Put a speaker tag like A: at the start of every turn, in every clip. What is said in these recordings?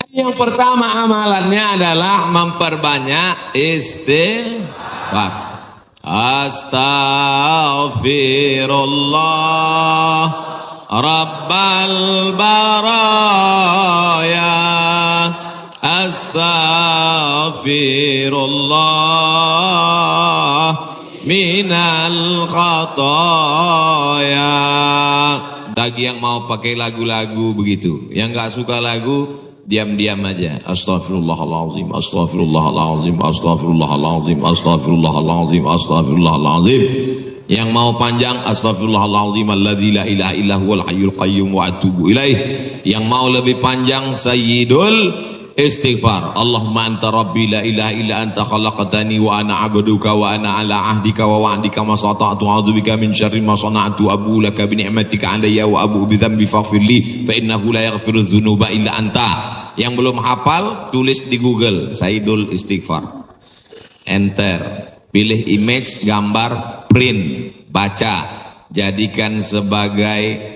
A: Yang pertama amalannya adalah memperbanyak istighfar. Astaghfirullah Rabbal baraya, astaghfirullah minal khataya. Bagi yang mau pakai lagu-lagu begitu, yang nggak suka lagu, diam-diam aja. Astaghfirullahaladzim, astaghfirullahaladzim, astaghfirullahaladzim, astaghfirullahaladzim, astaghfirullahaladzim. Yang mau panjang, astaghfirullahaladzim alladzi la ilaha illa huwal hayyul qayyum wa atubu ilaih. Yang mau lebih panjang, sayyidul istighfar. Allahumma anta rabbi la ilaha illa anta khalaqtani wa ana abduka wa ana ala ahdika wa wa'dika ma sata'tu a'udzubika min syarri ma sana'tu abu laka bi ni'matika alayya wa abu bi dzambi faghfir li fa innahu la yaghfiru dzunuba illa anta. Yang belum hafal, tulis di Google Sayyidul Istighfar, enter, pilih image, gambar, print, baca, jadikan sebagai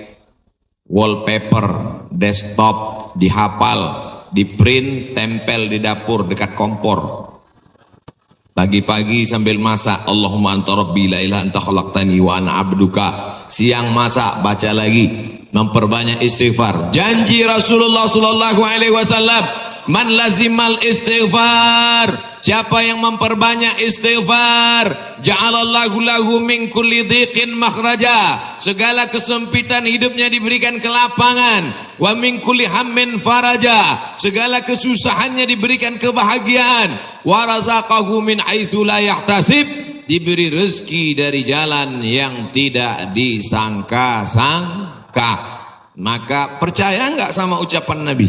A: wallpaper desktop, dihafal, di print, tempel di dapur dekat kompor. Pagi-pagi sambil masak, Allahumma anta rabbi la ilaha anta khalaqtani wa ana abduka. Siang masak, baca lagi, memperbanyak istighfar. Janji Rasulullah sallallahu alaihi wasallam, man lazimal istighfar, siapa yang memperbanyak istighfar, ja'alallahu lahu min kulli dhiqin makhraja, segala kesempitan hidupnya diberikan kelapangan, wa min kulli hammin faraja, segala kesusahannya diberikan kebahagiaan, wa razaqahu min haitsu la yahtasib, diberi rezeki dari jalan yang tidak disangka-sangka. Maka percaya enggak sama ucapan Nabi?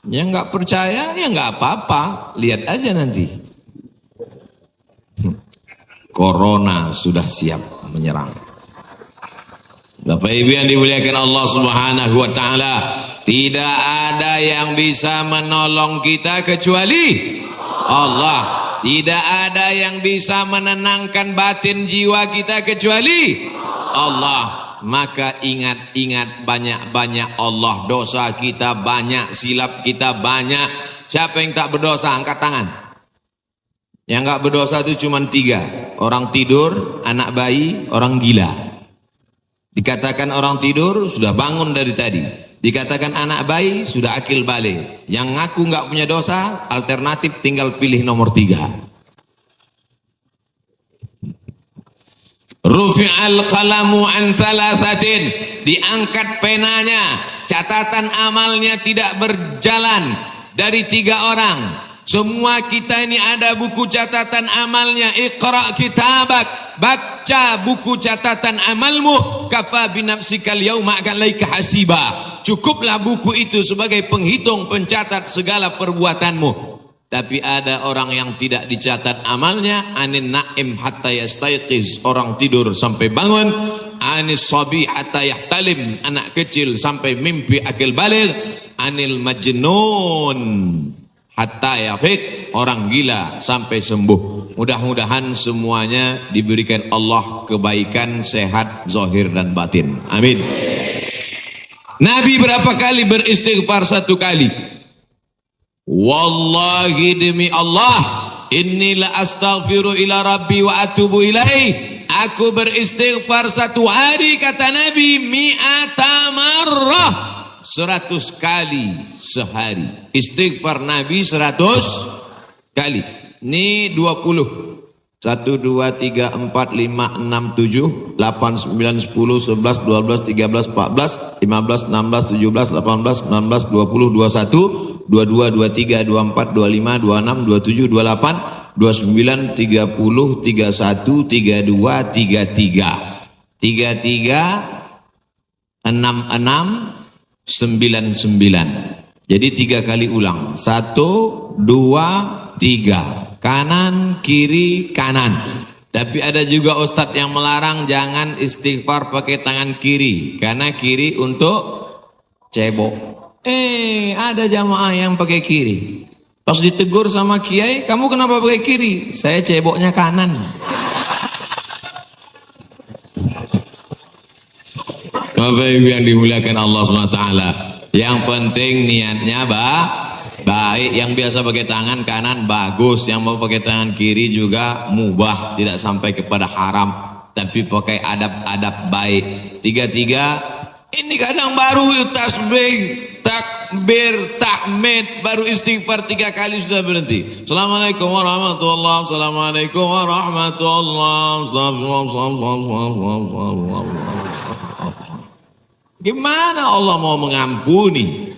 A: Yang enggak percaya ya enggak apa-apa, lihat aja nanti. Corona sudah siap menyerang. Bapak Ibu yang dimuliakan Allah Subhanahu wa taala, tidak ada yang bisa menolong kita kecuali Allah. Tidak ada yang bisa menenangkan batin jiwa kita kecuali Allah. Maka ingat-ingat banyak-banyak Allah. Dosa kita banyak, silap kita banyak. Siapa yang tak berdosa? Angkat tangan. Yang enggak berdosa itu cuma 3. Orang tidur, anak bayi, orang gila. Dikatakan orang tidur sudah bangun dari tadi. Dikatakan anak bayi sudah akil balik. Yang ngaku enggak punya dosa, alternatif tinggal pilih nomor 3. Rufi'al qalamu an thalathatin, diangkat penanya, catatan amalnya tidak berjalan dari 3 orang. Semua kita ini ada buku catatan amalnya. Iqra kitabak, baca buku catatan amalmu, kafa binafsikal yauma alaika hasiba. Cukuplah buku itu sebagai penghitung, pencatat segala perbuatanmu. Tapi ada orang yang tidak dicatat amalnya. Anin na'im hatta yastayqiz, orang tidur sampai bangun. Anis sabi hatta yahtalim, anak kecil sampai mimpi akil baligh. Anil majnun hatta yafiq, orang gila sampai sembuh. Mudah-mudahan semuanya diberikan Allah kebaikan, sehat, zahir dan batin. Amin. Nabi berapa kali beristighfar? 1 kali. Wallahi demi Allah, inni la astaghfiru ila rabbi wa atubu ilaih. Aku beristighfar 1 hari, kata Nabi, mi'ata marrah, 100 kali sehari. Istighfar Nabi 100 kali. Ini 20. 1, 2, 3, 4, 5, 6, 7, 8, 9, 10, 11, 12, 13, 14, 15, 16, 17, 18, 19, 20, 21, 22, 23, 24, 25, 26, 27, 28, 29, 30, 31, 32, 33, 33, 66, 99. Jadi 3 kali ulang. 1, 2, 3. Kanan, kiri, kanan. Tapi ada juga ustadz yang melarang jangan istighfar pakai tangan kiri, karena kiri untuk cebok. Ada jamaah yang pakai kiri. Pas ditegur sama kiai, kamu kenapa pakai kiri? Saya ceboknya kanan. Bapak Ibu yang dimuliakan Allah SWT, Yang penting niatnya baik. Yang biasa pakai tangan kanan bagus, yang mau pakai tangan kiri juga mubah, tidak sampai kepada haram, tapi pakai adab-adab baik. Tiga ini kadang baru tasbih, takbir, tahmid, baru istighfar 3 kali sudah berhenti. Assalamualaikum warahmatullahi wabarakatuh. Assalamualaikum warahmatullahi wabarakatuh. Gimana Allah mau mengampuni?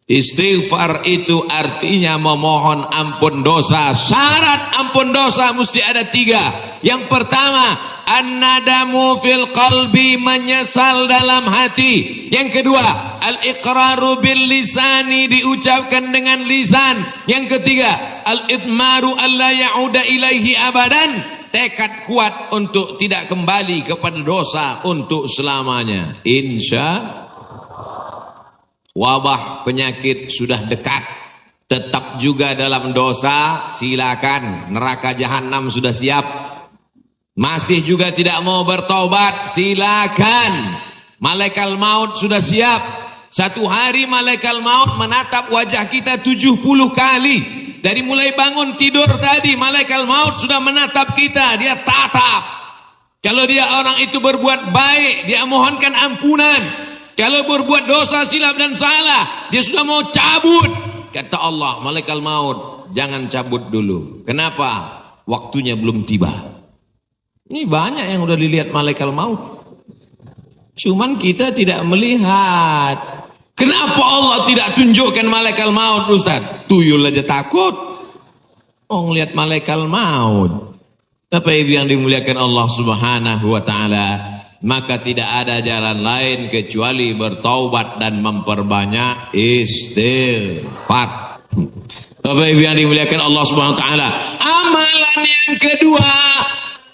A: Istighfar itu artinya memohon ampun dosa. Syarat ampun dosa mesti ada 3. Yang pertama, an-nadamu fil qalbi, menyesal dalam hati. Yang kedua, al-iqraru bil lisani, diucapkan dengan lisan. Yang ketiga, al-idmaru alla ya'uda ilaihi abadan, tekad kuat untuk tidak kembali kepada dosa untuk selamanya. Wabah penyakit sudah dekat, tetap juga dalam dosa, silakan. Neraka jahanam sudah siap. Masih juga tidak mau bertobat, silakan. Malaikat maut sudah siap. Satu hari malaikat maut menatap wajah kita 70 kali. Dari mulai bangun tidur tadi, malaikat maut sudah menatap kita, dia tatap. Kalau dia orang itu berbuat baik, dia mohonkan ampunan. Kalau berbuat dosa, silap dan salah, dia sudah mau cabut. Kata Allah, malaikat maut, jangan cabut dulu. Kenapa? Waktunya belum tiba. Ini banyak yang udah dilihat malaikat maut, cuman kita tidak melihat. Kenapa Allah tidak tunjukkan malaikat maut, Ustaz? Tuyul aja takut. Oh, ngelihat malaikat maut. Tapi yang dimuliakan Allah Subhanahu wa taala, maka tidak ada jalan lain kecuali bertaubat dan memperbanyak istighfar. Bapak Ibu yang dimuliakan Allah Subhanahu wa taala, amalan yang kedua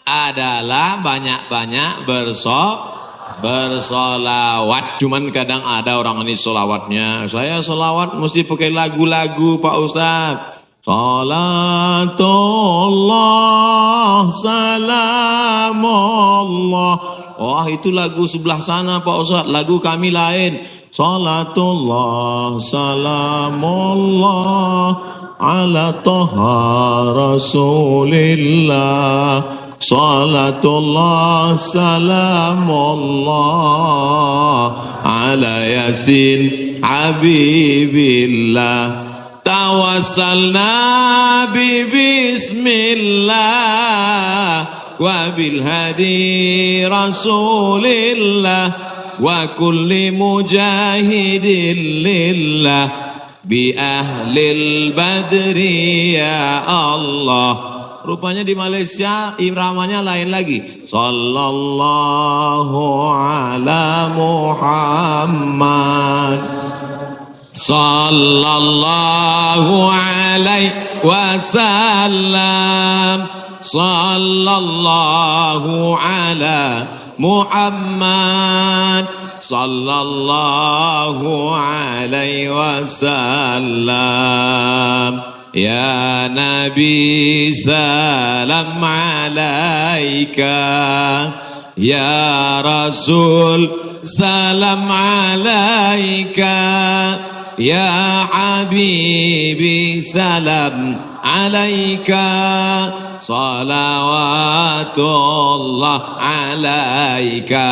A: adalah banyak-banyak bersolawat. Cuman kadang ada orang ini solawatnya, saya solawat mesti pakai lagu-lagu Pak Ustaz. Salatullah salamullah. Wah, itu lagu sebelah sana Pak Ustaz, lagu kami lain. Salatullah salamullah ala toha rasulillah. Salatullah salamullah ala yasin habibillah. Tawassalna bi bismillah wa bil hadi rasulillah wa kulli mujahidin lillah bi ahlil badri ya Allah. Rupanya di Malaysia iramanya lain lagi. Sallallahu ala Muhammad, sallallahu alaihi wasallam, sallallahu ala Muhammad, sallallahu alaihi wasallam. Ya Nabi salam alaika, ya Rasul salam alaika, ya Habibi salam alaika, salawatullah alaika.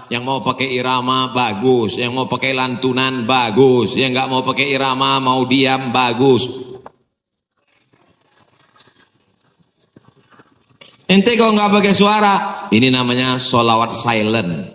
A: Yang mau pakai irama bagus, yang mau pakai lantunan bagus, yang nggak mau pakai irama mau diam bagus. Ente kalau nggak pakai suara, ini namanya solawat silent.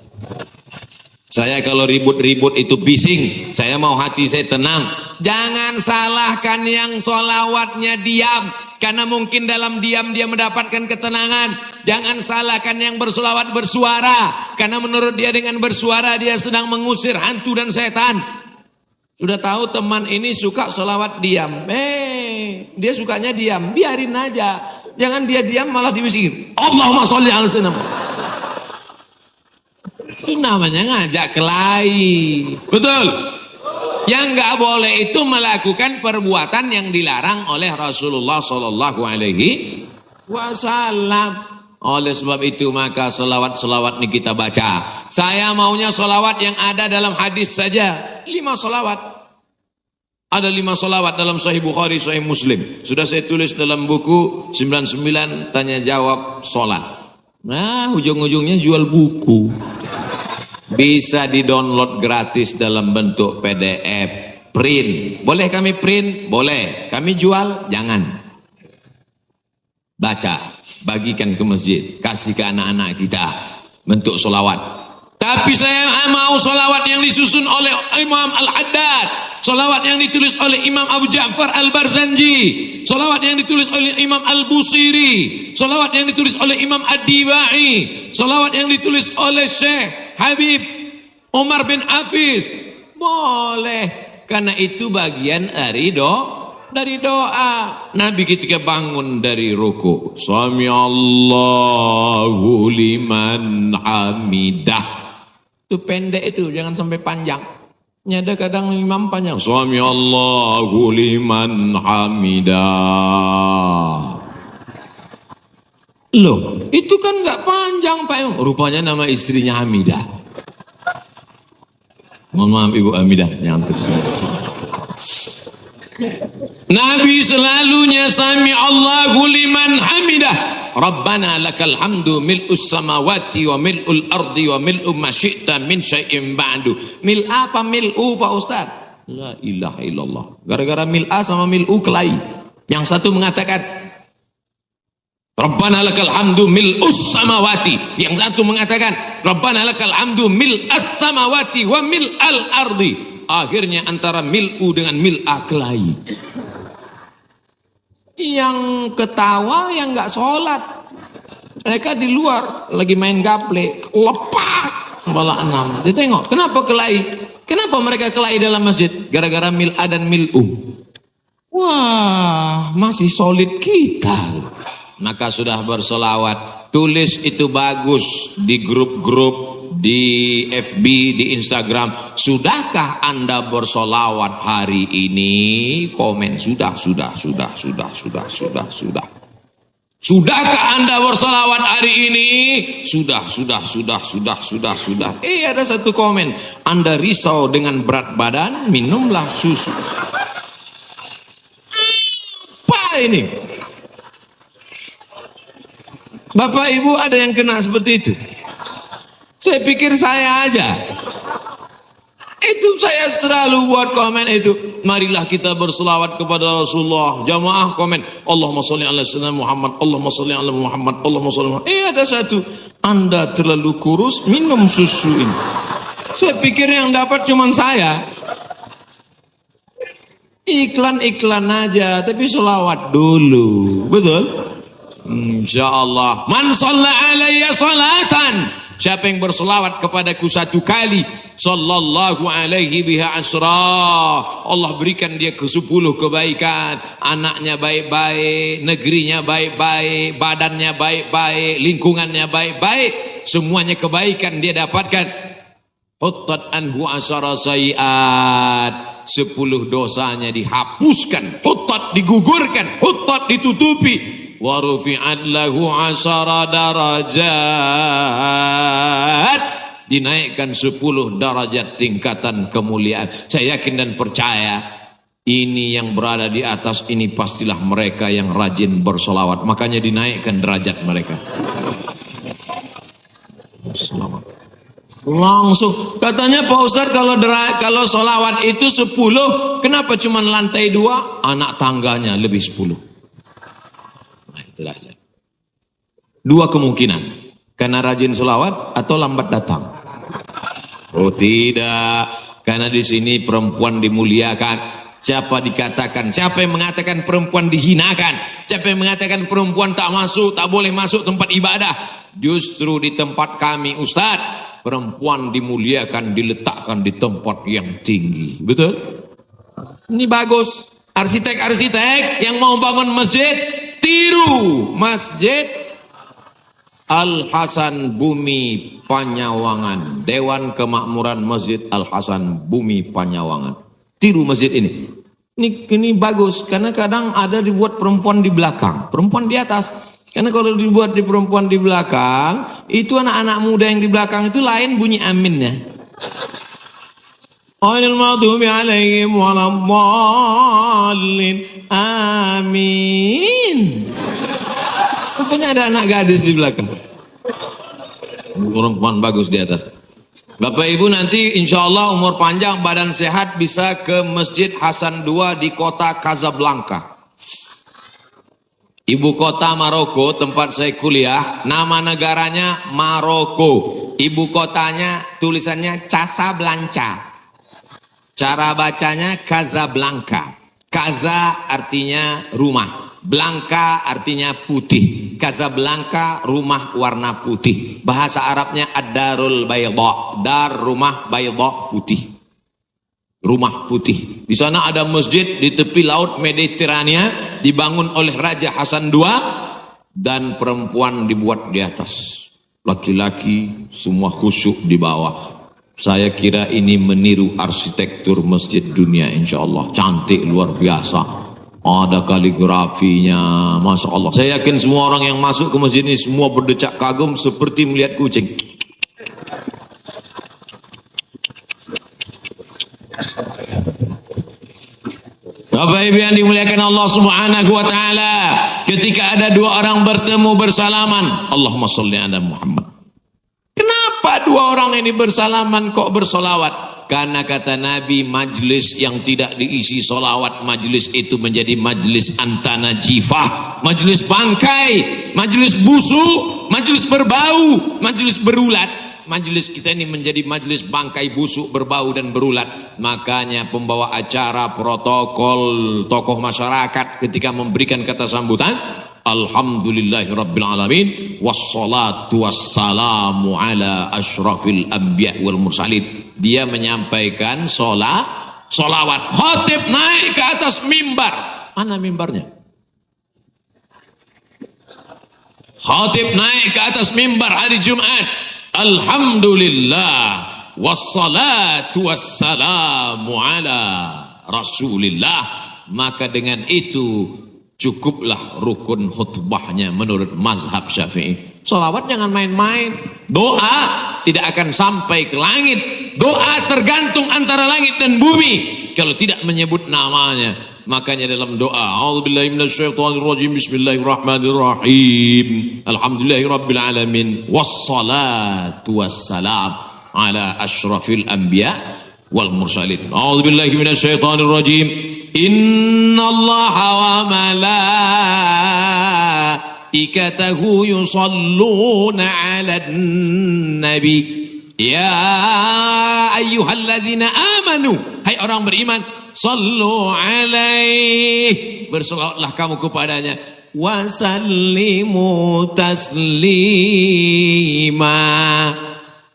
A: Saya kalau ribut-ribut itu bising, saya mau hati saya tenang. Jangan salahkan yang solawatnya diam, karena mungkin dalam diam dia mendapatkan ketenangan. Jangan salahkan yang bersolawat bersuara, karena menurut dia dengan bersuara dia sedang mengusir hantu dan setan. Sudah tahu teman ini suka solawat diam, dia sukanya diam, biarin aja. Jangan dia diam malah dibisikin, Allahumma sholli ala sayyidina. Itu namanya ngajak kelahi. Betul. Yang nggak boleh itu melakukan perbuatan yang dilarang oleh Rasulullah Sallallahu Alaihi Wasallam. Oleh sebab itu maka selawat-selawat ini kita baca. Saya maunya selawat yang ada dalam hadis saja. 5 salawat. Ada 5 salawat dalam Sahih Bukhari, Sahih Muslim. Sudah saya tulis dalam buku 99 tanya jawab salat. Nah, ujung-ujungnya jual buku. Bisa di-download gratis dalam bentuk PDF. Print. Boleh kami print? Boleh. Kami jual? Jangan. Baca. Bagikan ke masjid. Kasih ke anak-anak kita. Bentuk solawat. Tapi saya mau solawat yang disusun oleh Imam Al-Haddad. Solawat yang ditulis oleh Imam Abu Ja'far Al-Barzanji. Solawat yang ditulis oleh Imam Al-Busiri. Solawat yang ditulis oleh Imam Ad-Dibai. Solawat yang ditulis oleh Syekh Habib Umar bin Hafiz. Boleh. Karena itu bagian dari doa. Nabi ketika bangun dari ruku, Sami Allahu liman hamidah. Itu pendek itu, jangan sampai panjang. Ada kadang imam panjang. Sami Allahu liman hamidah. Loh, itu kan nggak panjang Pak. Rupanya nama istrinya Hamidah. Mohon maaf Ibu Hamidah, jangan tersinggung. Nabi selalunya Sami Allahu liman hamidah. Rabbana lakal hamdu mil'us samawati wa mil'ul ardi wa mil'u ma syi'ta min syai'in ba'du. Mil apa mil'u Pak Ustaz? La ilaha illallah. Gara-gara mil'a sama mil'u kelahi. Yang satu mengatakan Rabbana lakal hamdu mil'us samawati. Yang satu mengatakan Rabbana lakal hamdu mil'as samawati wa mil'al ardi. Akhirnya antara mil'u dengan mil'a kelahi. Yang ketawa yang nggak sholat, mereka di luar lagi main gaple, lepak bola 6. Dia tengok, kenapa kelahi? Kenapa mereka kelahi dalam masjid? Gara-gara mil'a dan mil'u. Wah, masih solid kita. Maka sudah bersolawat. Tulis itu bagus di grup-grup, di FB, di Instagram. Sudahkah Anda bersolawat hari ini? Komen sudah. Sudahkah Anda bersolawat hari ini? Sudah. Ada satu komen. Anda risau dengan berat badan, minumlah susu. Apa ini? Bapak Ibu ada yang kena seperti itu? Saya pikir saya aja. Itu saya selalu buat komen itu. Marilah kita berselawat kepada Rasulullah. Jamaah komen. Allahumma sholli ala sayyidina Muhammad. Allahumma sholli ala Muhammad. Allahumma sholli ala Muhammad. Ada satu. Anda terlalu kurus, minum susu ini. Saya pikir yang dapat cuma saya. Iklan-iklan aja. Tapi selawat dulu. Betul? InsyaAllah. Man shalla alayya salatan. Siapa yang berselawat kepadaku 1 kali, sallallahu alaihi biha asra, Allah berikan dia ke 10 kebaikan. Anaknya baik-baik, negerinya baik-baik, badannya baik-baik, lingkungannya baik-baik, semuanya kebaikan dia dapatkan. Huttat anhu asara sayiat, 10 dosanya dihapuskan. Huttat digugurkan, huttat ditutupi. Wa rufi'at lahu 'ashara darajat, dinaikkan 10 derajat tingkatan kemuliaan. Saya yakin dan percaya ini yang berada di atas ini pastilah mereka yang rajin bersolawat, makanya dinaikkan derajat mereka. Selamat. Langsung katanya Pak Ustadz, kalau solawat itu 10, kenapa cuma lantai 2? Anak tangganya lebih 10. Nah, itulah. 2 kemungkinan, karena rajin solawat atau lambat datang. Oh tidak, karena di sini perempuan dimuliakan. Siapa yang mengatakan perempuan dihinakan? Siapa yang mengatakan perempuan tak boleh masuk tempat ibadah? Justru di tempat kami Ustadz, perempuan dimuliakan, diletakkan di tempat yang tinggi. Betul? Ini bagus. Arsitek-arsitek yang mau bangun masjid, tiru Masjid Al-Hasan Bumi Panyawangan, Dewan Kemakmuran Masjid Al-Hasan Bumi Panyawangan. Tiru masjid ini. Ini bagus, karena kadang ada dibuat perempuan di belakang, perempuan di atas. Karena kalau dibuat di perempuan di belakang, itu anak-anak muda yang di belakang itu lain bunyi aminnya. ghairil maghdubi 'alaihim waladdallin. Amin. Rupanya ada anak gadis di belakang. Perempuan bagus di atas. Bapak Ibu nanti insya Allah umur panjang, badan sehat, bisa ke Masjid Hasan II di kota Casablanca. Ibu kota Maroko, tempat saya kuliah, nama negaranya Maroko. Ibu kotanya tulisannya Casablanca. Cara bacanya Casablanca. Casa artinya rumah, Blanca artinya putih. Casablanca rumah warna putih. Bahasa Arabnya ad-darul bayda, dar rumah, bayda putih. Rumah putih. Di sana ada masjid di tepi laut Mediterania, dibangun oleh Raja Hasan II, dan perempuan dibuat di atas. Laki-laki semua khusyuk di bawah. Saya kira ini meniru arsitektur masjid dunia, insya Allah. Cantik luar biasa. Ada kaligrafinya, Masya Allah. Saya yakin semua orang yang masuk ke masjid ini semua berdecak kagum seperti melihat kucing. Bapak Ibu yang dimuliakan Allah Subhanahu wa taala, ketika ada dua orang bertemu bersalaman, Allahumma sholli ala Muhammad. Kenapa dua orang ini bersalaman kok bersolawat? Karena kata Nabi, majlis yang tidak diisi solawat, majlis itu menjadi majlis antanajifah, majlis bangkai, majlis busuk, majlis berbau, majlis berulat. Majlis kita ini menjadi majlis bangkai, busuk, berbau dan berulat. Makanya pembawa acara, protokol, tokoh masyarakat ketika memberikan kata sambutan, alhamdulillahirabbil alamin wassalatu wassalamu ala asyrafil anbiya wal mursalin. Dia menyampaikan solawat. Khatib naik ke atas mimbar. Mana mimbarnya? Khatib naik ke atas mimbar hari Jumat. Alhamdulillah wassalatu wassalamu ala rasulillah. Maka dengan itu cukuplah rukun khutbahnya menurut mazhab Syafi'i. Solawat jangan main-main. Doa tidak akan sampai ke langit. Doa tergantung antara langit dan bumi kalau tidak menyebut namanya. Makanya dalam doa, a'udzubillahi minasyaitonirrajim, bismillahirrahmanirrahim, alhamdulillahirabbil alamin, wassalatu wassalam ala asyrafil anbiya wal mursalin. A'udzubillahi minasyaitonirrajim. Innallaha wa malaikatahu yusalluna 'alan nabi. Ya ayyuhalladzina amanu, hai orang beriman, sallu alaihi, berselawatlah kamu kepadanya, wa sallimu taslima.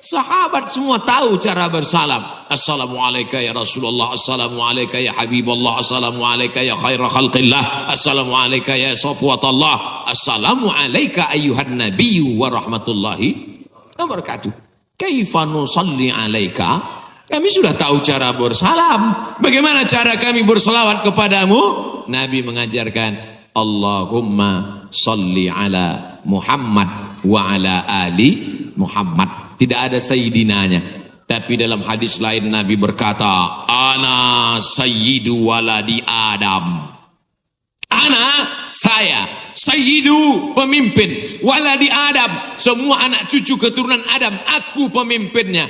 A: Sahabat semua tahu cara bersalam. Assalamualaikum ya Rasulullah, assalamualaikum ya Habibullah, assalamualaikum ya khaira khalqillah, assalamualaikum ya safwatallah, assalamualaikum ayyuhan nabiyyu wa rahmatullahi wa barakatuh. Kaifa nusalli alaika? Kami sudah tahu cara bersalam. Bagaimana cara kami berselawat kepadamu? Nabi mengajarkan, Allahumma salli ala Muhammad wa ala ali Muhammad. Tidak ada sayyidinanya. Tapi dalam hadis lain Nabi berkata, ana sayyidu waladi Adam. Ana, saya, sayyidu, pemimpin, waladi Adam, semua anak cucu keturunan Adam, aku pemimpinnya.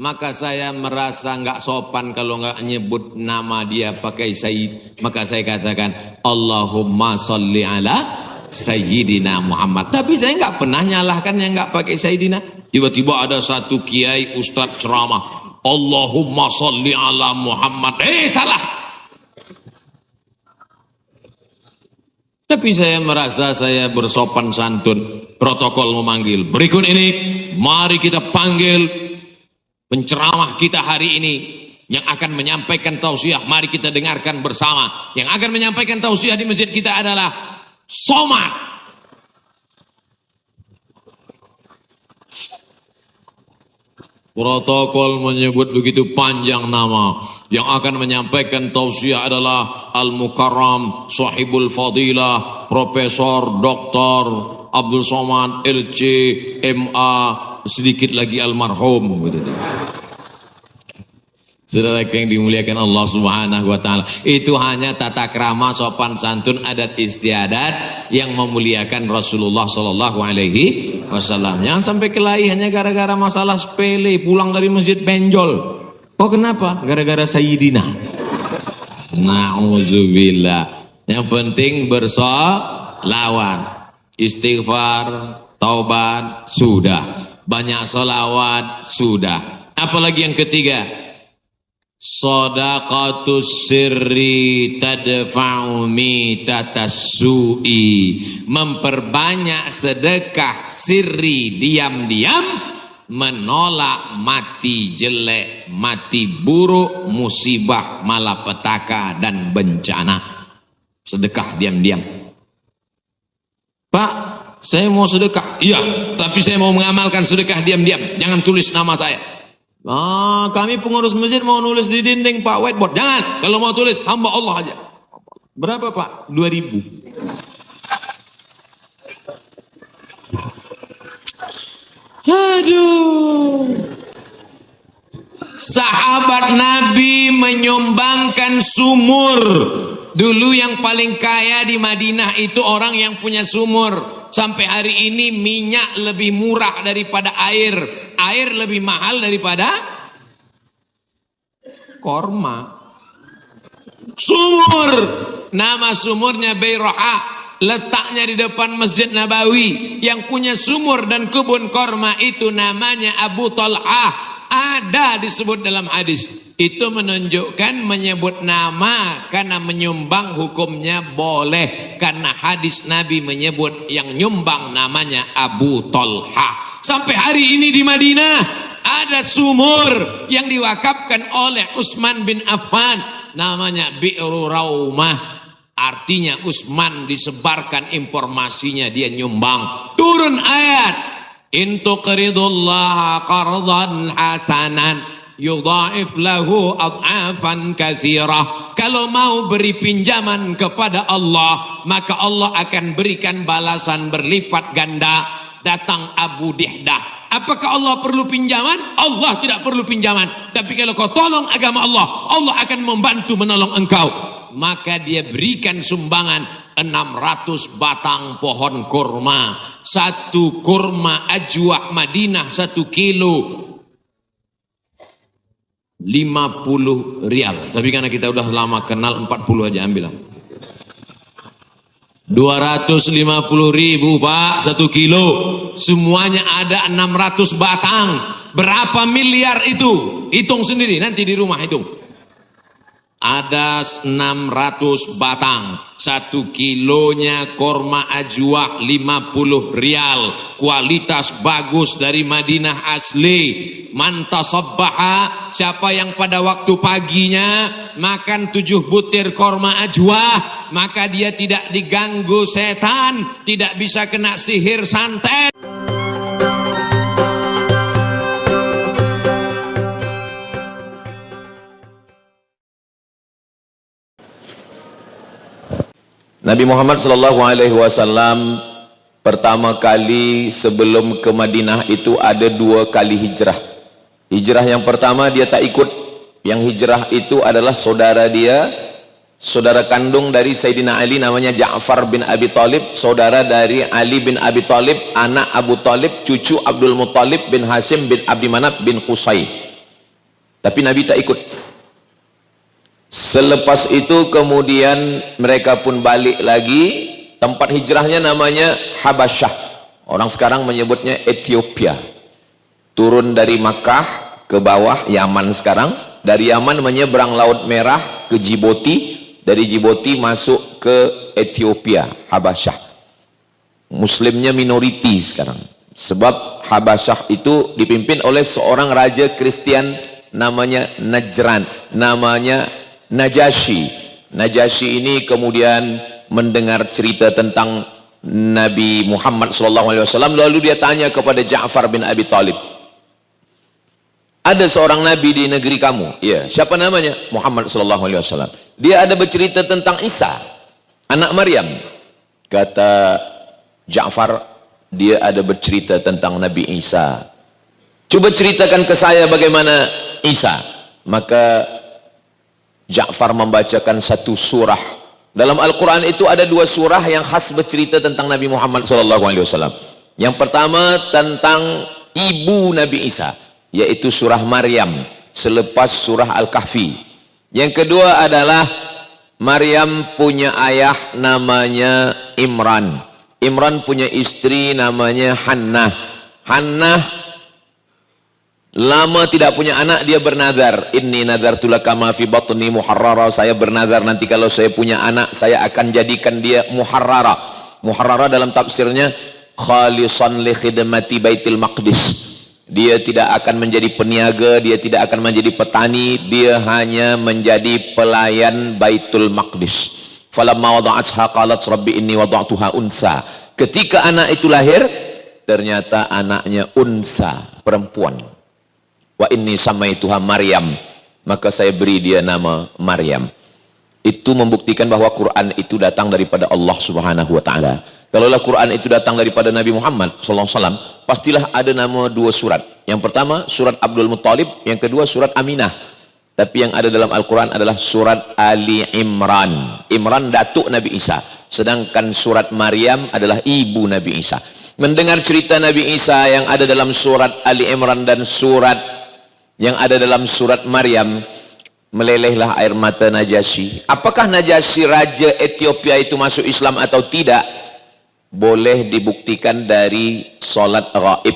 A: Maka saya merasa nggak sopan kalau nggak nyebut nama dia pakai sayyid. Maka saya katakan, Allahumma salli ala sayyidina Muhammad. Tapi saya nggak pernah nyalahkan yang nggak pakai sayyidina. Tiba-tiba ada satu kiai ustadz ceramah, Allahumma salli ala Muhammad. Salah. Tapi saya merasa saya bersopan santun. Protokol memanggil. Berikut ini, mari kita panggil penceramah kita hari ini yang akan menyampaikan tausiah. Mari kita dengarkan bersama. Yang akan menyampaikan tausiah di masjid kita adalah Somad. Protokol menyebut begitu panjang nama. Yang akan menyampaikan tausiah adalah Al-Mukarram Sahibul Fadilah Profesor Dr. Abdul Somad LC MA, sedikit lagi almarhum. Saudara yang dimuliakan Allah Subhanahu wa taala, itu hanya tata krama, sopan santun, adat istiadat yang memuliakan Rasulullah sallallahu alaihi wasallam. Jangan sampai kelahi hanya gara-gara masalah sepele, pulang dari masjid benjol. Oh kenapa? Gara-gara Sayyidina. Nauzubillah. Yang penting bersolawat, istighfar, taubat, sudah. Banyak solawat, sudah. Apalagi yang ketiga, shadaqatus sirri tadfa'u mitatas su'i, memperbanyak sedekah sirri, diam-diam, menolak mati jelek, mati buruk, musibah, malapetaka dan bencana. Sedekah diam-diam. Pak, saya mau sedekah. Iya, tapi saya mau mengamalkan sedekah diam-diam. Jangan tulis nama saya. Kami pengurus masjid mau nulis di dinding Pak, whiteboard. Jangan, kalau mau tulis hamba Allah aja. Berapa Pak? 2.000. Aduh. Sahabat Nabi menyumbangkan sumur. Dulu yang paling kaya di Madinah itu orang yang punya sumur. Sampai hari ini minyak lebih murah daripada air. Air lebih mahal daripada korma. Sumur, nama sumurnya Bayroha, letaknya di depan Masjid Nabawi. Yang punya sumur dan kebun korma itu namanya Abu Talhah. Ada disebut dalam hadis. Itu menunjukkan menyebut nama karena menyumbang hukumnya boleh. Karena hadis Nabi menyebut yang nyumbang namanya Abu Talhah. Sampai hari ini di Madinah ada sumur yang diwakafkan oleh Utsman bin Affan, namanya Bi'ru Raumah. Artinya Utsman disebarkan informasinya, dia nyumbang. Turun ayat, in tuqridullaha qardan hasanan yudha'if lahu ad'afan katsirah. Kalau mau beri pinjaman kepada Allah, maka Allah akan berikan balasan berlipat ganda. Datang Abu Dihdah. Apakah Allah perlu pinjaman? Allah tidak perlu pinjaman. Tapi kalau kau tolong agama Allah, Allah akan membantu menolong engkau. Maka dia berikan sumbangan 600 batang pohon kurma. Satu kurma ajwa Madinah 1 kilo 50 rial. Tapi karena kita udah lama kenal, 40 aja ambil. 250.000 Pak 1 kilo. Semuanya ada 600 batang. Berapa miliar itu? Hitung sendiri nanti di rumah hitung. Ada 600 batang. 1 kilonya korma ajwa 50 rial. Kualitas bagus dari Madinah asli. Mantasabbaha, siapa yang pada waktu paginya makan 7 butir korma ajwa, maka dia tidak diganggu setan, tidak bisa kena sihir santet.
B: Nabi Muhammad SAW pertama kali sebelum ke Madinah itu ada 2 kali hijrah. Hijrah yang pertama dia tak ikut. Yang hijrah itu adalah saudara dia, saudara kandung dari Sayyidina Ali, namanya Ja'far bin Abi Thalib, saudara dari Ali bin Abi Thalib, anak Abu Thalib, cucu Abdul Muttalib bin Hashim bin Abdi Manaf bin Qusay. Tapi Nabi tak ikut. Selepas itu kemudian mereka pun balik lagi. Tempat hijrahnya namanya Habasyah. Orang sekarang menyebutnya Ethiopia. Turun dari Makkah ke bawah Yaman sekarang. Dari Yaman menyeberang Laut Merah ke Djibouti. Dari Djibouti masuk ke Ethiopia, Habasyah. Muslimnya minoriti sekarang. Sebab Habasyah itu dipimpin oleh seorang raja Kristen namanya Najran. Namanya Najasyi. Najasyi ini kemudian mendengar cerita tentang Nabi Muhammad SAW, lalu dia tanya kepada Ja'far bin Abi Thalib, ada seorang nabi di negeri kamu? Iya. Siapa namanya? Muhammad SAW. Dia ada bercerita tentang Isa, anak Maryam. Kata Ja'far, dia ada bercerita tentang Nabi Isa. Coba ceritakan ke saya bagaimana Isa. maka Ja'far membacakan satu surah. Dalam Al-Quran itu ada dua surah yang khas bercerita tentang Nabi Muhammad SAW. Yang pertama tentang ibu Nabi Isa, yaitu surah Maryam selepas surah Al-Kahfi. Yang kedua adalah Maryam punya ayah namanya Imran. Imran punya istri namanya Hannah. Hannah lama tidak punya anak, dia bernazar, inni nazartu laka ma fi batni muharrara, saya bernazar nanti kalau saya punya anak saya akan jadikan dia muharrara. Muharrara dalam tafsirnya khalisan li khidmati baitil maqdis, dia tidak akan menjadi peniaga, dia tidak akan menjadi petani, dia hanya menjadi pelayan baitul maqdis. Falamma wada'atha qalat rabbi inni wada'tuha unsa, ketika anak itu lahir ternyata anaknya unsa, perempuan. Wa inni samaituha Maryam, maka saya beri dia nama Maryam. Itu membuktikan bahwa Quran itu datang daripada Allah Subhanahu wa taala. Kalaulah Quran itu datang daripada Nabi Muhammad SAW, pastilah ada nama dua surat. Yang pertama surat Abdul Muttalib, yang kedua surat Aminah. Tapi yang ada dalam Al-Quran adalah surat Ali Imran. Imran datuk Nabi Isa, sedangkan surat Maryam adalah ibu Nabi Isa. Mendengar cerita Nabi Isa yang ada dalam surat Ali Imran dan surat yang ada dalam surat Maryam, melelehlah air mata Najasyi. Apakah Najasyi raja Ethiopia itu masuk Islam atau tidak? Boleh dibuktikan dari solat ghaib.